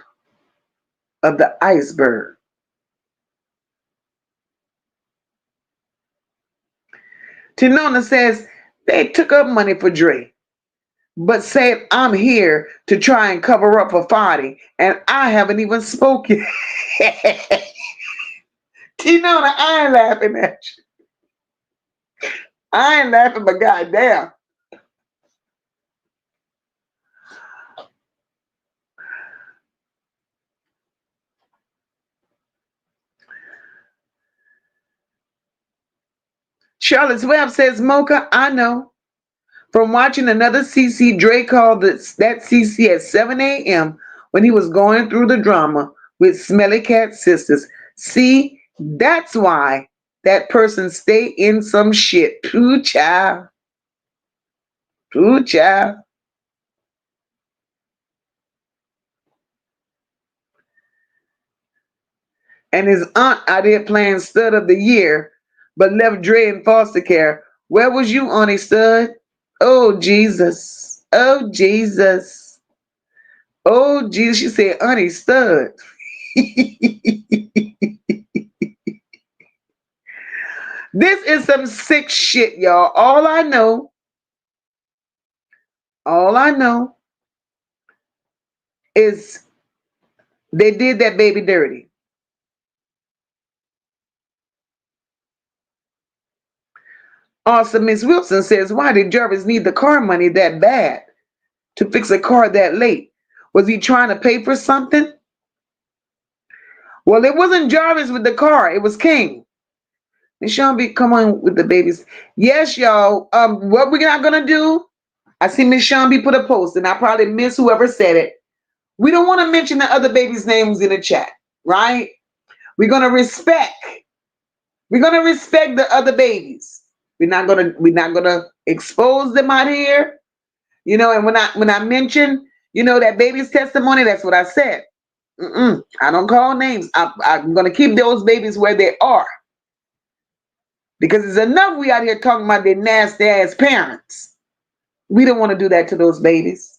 of the iceberg. Tinona says they took up money for Dre, but said I'm here to try and cover up for Fadi, and I haven't even spoken. Tinona, I ain't laughing at you. I ain't laughing, but goddamn. Charlotte's Web says, Mocha, I know. From watching another CC, Dre called that CC at 7 a.m. when he was going through the drama with Smelly Cat Sisters. See, that's why that person stay in some shit. Pooh child. Pooh child. And his aunt out here playing stud of the year, but left Dre in foster care. Where was you, Auntie Stud? Oh, Jesus. Oh, Jesus. Oh, Jesus. She said, Auntie Stud. This is some sick shit, y'all. All I know is they did that baby dirty. Also, Miss Wilson says, why did Jarvis need the car money that bad to fix a car that late? Was he trying to pay for something? Well, it wasn't Jarvis with the car. It was King. Miss Sean B, come on with the babies. Yes, y'all. What we're not going to do, I see Miss Sean B put a post, and I probably miss whoever said it. We don't want to mention the other babies' names in the chat, right? We're going to respect. We're going to respect the other babies. We're not gonna expose them out here. And when I mention, that baby's testimony, that's what I said. I don't call names. I'm gonna keep those babies where they are. Because it's enough we out here talking about their nasty ass parents. We don't want to do that to those babies.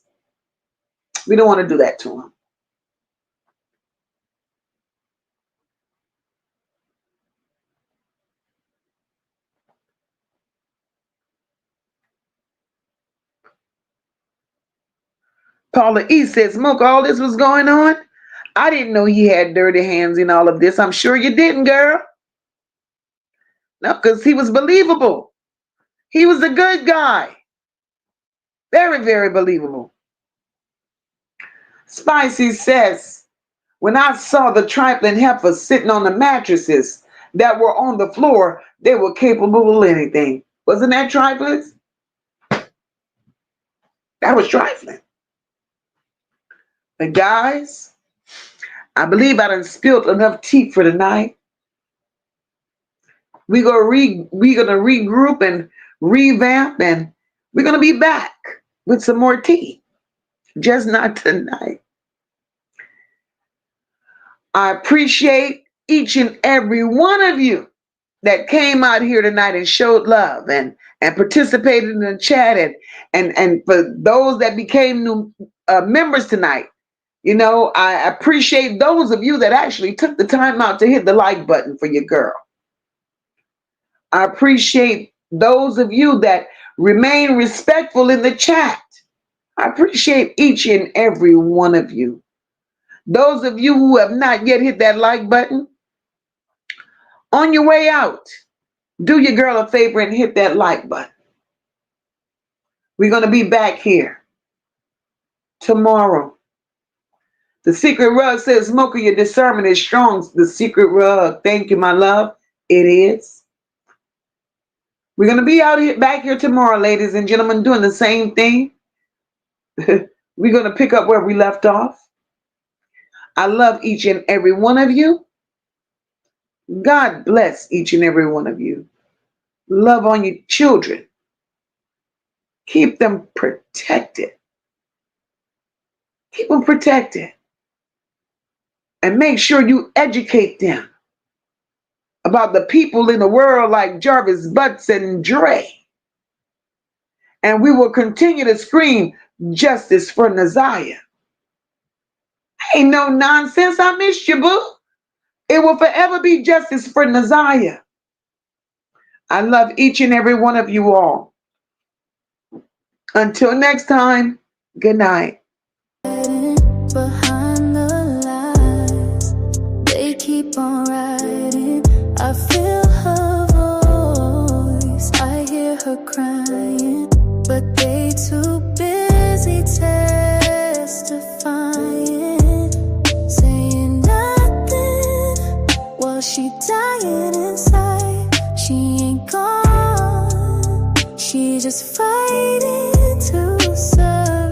We don't want to do that to them. Paula E says, Smoke, all this was going on? I didn't know he had dirty hands in all of this. I'm sure you didn't, girl. No, because he was believable. He was a good guy. Very, very believable. Spicy says, when I saw the trifling heifers sitting on the mattresses that were on the floor, they were capable of anything. Wasn't that trifling? That was trifling. But guys, I believe I done spilled enough tea for tonight. We're gonna regroup and revamp, and we're gonna be back with some more tea. Just not tonight. I appreciate each and every one of you that came out here tonight and showed love and participated in the chat, and for those that became new members tonight. I appreciate those of you that actually took the time out to hit the like button for your girl. I appreciate those of you that remain respectful in the chat. I appreciate each and every one of you. Those of you who have not yet hit that like button, on your way out, do your girl a favor and hit that like button. We're going to be back here tomorrow. The Secret Rug says, Smoker, your discernment is strong. The Secret Rug. Thank you, my love. It is. We're going to be out here back here tomorrow, ladies and gentlemen, doing the same thing. We're going to pick up where we left off. I love each and every one of you. God bless each and every one of you. Love on your children. Keep them protected. Keep them protected. And make sure you educate them about the people in the world like Jarvis, Butts, and Dre. And we will continue to scream justice for NaZiyah. Ain't no nonsense. I missed you, boo. It will forever be justice for NaZiyah. I love each and every one of you all. Until next time, good night. Behind the lies, they keep on writing. I feel her voice, I hear her crying, but they too busy testifying, saying nothing while she dying inside. She ain't gone, she just fighting to survive.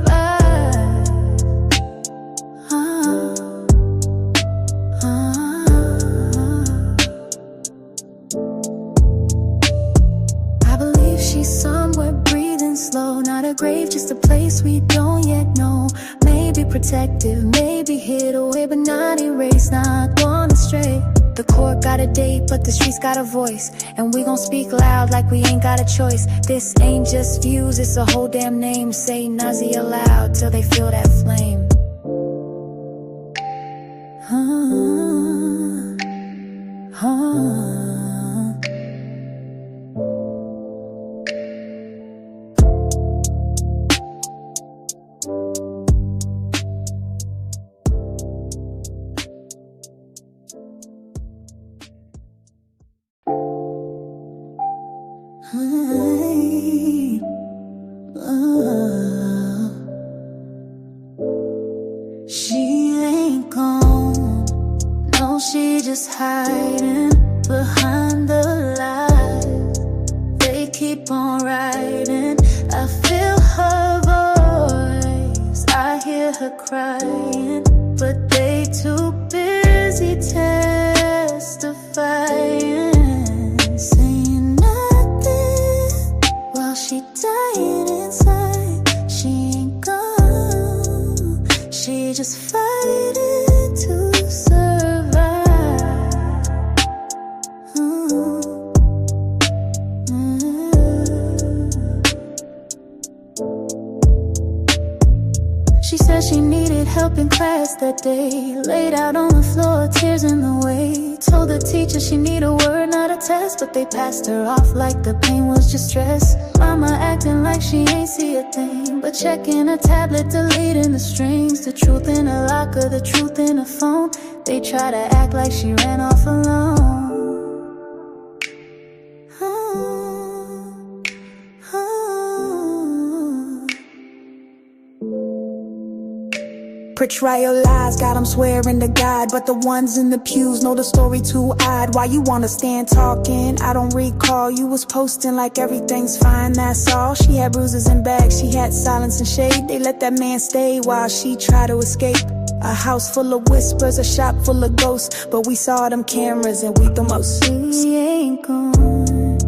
I believe she's somewhere breathing slow, not a grave, just a place we don't yet know. Maybe protective, maybe hid away, but not erased, not gone astray. The court got a date, but the streets got a voice, and we gon' speak loud like we ain't got a choice. This ain't just views, it's a whole damn name. Say NaZiyah loud till they feel that flame. Huh. No, she just hiding behind the lies. They keep on writing. I feel her voice, I hear her crying, but they too busy testifying, saying nothing while she dying inside. She ain't gone, she just fighting to survive. She said she needed help in class that day. Laid out on the floor, tears in the way. Told the teacher she need a word, not a test, but they passed her off like the pain was just stress. Mama acting like she ain't see a thing, but checking her tablet, deleting the strings. The truth in her locker, the truth in her phone. They try to act like she ran off alone. Betrayal lies, got them swearing to God, but the ones in the pews know the story too odd. Why you wanna stand talking? I don't recall. You was posting like everything's fine, that's all. She had bruises and bags, she had silence and shade. They let that man stay while she tried to escape. A house full of whispers, a shop full of ghosts, but we saw them cameras and we the most. She ain't gone,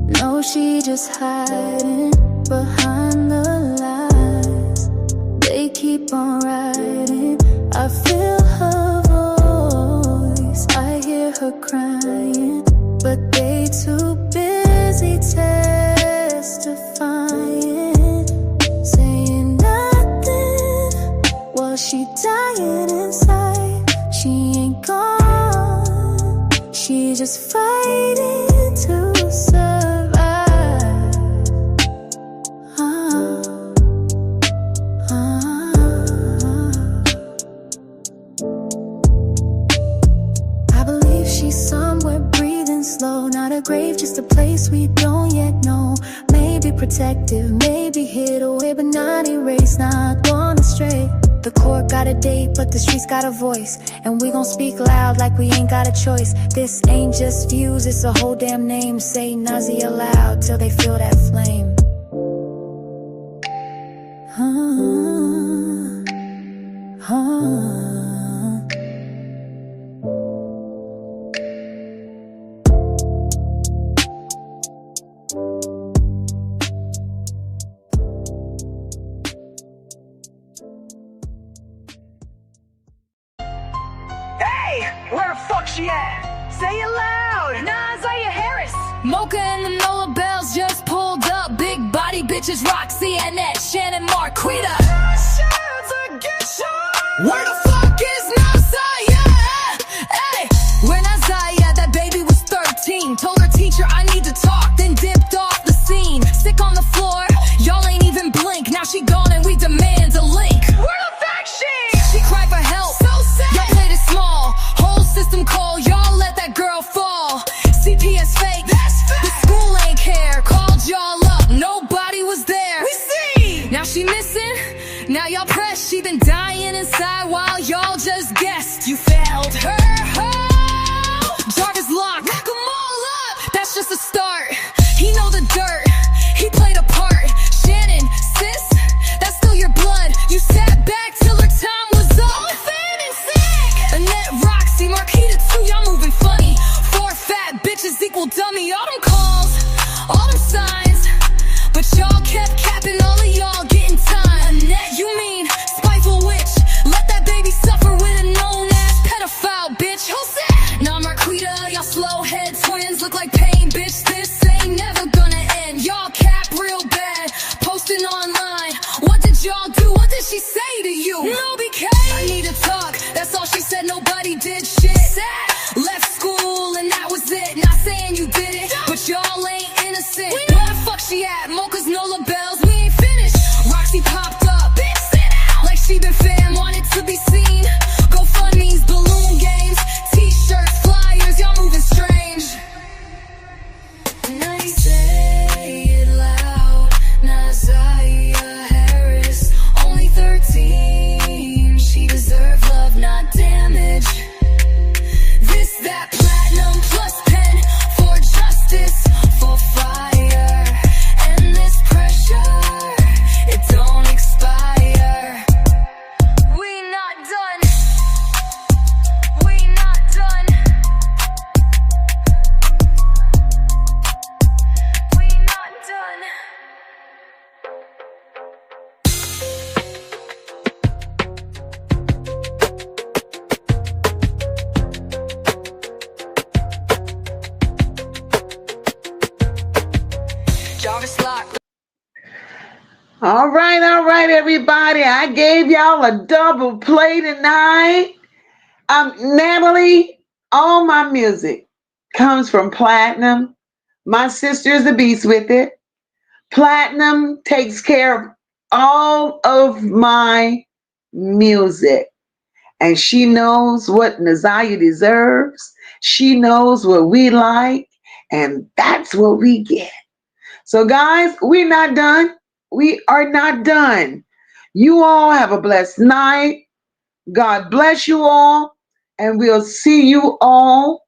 no, she just hiding behind the lies. They keep on writing. I feel her voice, I hear her crying, but they too busy testifying, saying nothing while she dying inside. She ain't gone, she just fighting to survive. Somewhere breathing slow, not a grave, just a place we don't yet know. Maybe protective, maybe hid away, but not erased, not gone astray. The court got a date, but the streets got a voice, and we gon' speak loud like we ain't got a choice. This ain't just views, it's a whole damn name. Say NaZiyah loud till they feel that flame. Where the fuck she at? Say it loud! NaZiyah Harris. Mocha and the Nola Bells just pulled up. Big body bitches, Roxy, Annette, Shannon, Marquita. Where the fuck is NaZiyah? Hey, where NaZiyah? That baby was 13. Told her teacher I need to talk, then dipped off the scene. Sick on the floor, y'all ain't even blink. Now she gone and we demand a link. Where the fuck she? She cried for help, So sad. y'all played it small. Whole system call, y'all let that girl fall. CPS fake, That's fake. the school ain't care. Called y'all up, nobody was there. We see! Now she missing, now y'all press. She been dying inside while All right, everybody. I gave y'all a double play tonight. Natalie, all my music comes from Platinum. My sister is a beast with it. Platinum takes care of all of my music. And she knows what NaZiyah deserves. She knows what we like. And that's what we get. So, guys, we're not done. We are not done. You all have a blessed night. God bless you all. And we'll see you all,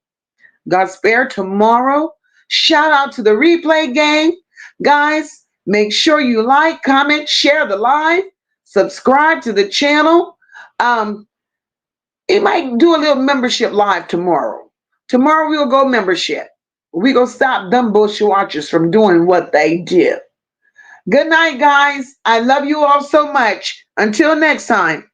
God spare, tomorrow. Shout out to the replay gang. Guys, make sure you like, comment, share the live, subscribe to the channel. It might do a little membership live tomorrow. Tomorrow we'll go membership. We gonna stop them bullshit watchers from doing what they do. Good night, guys. I love you all so much. Until next time.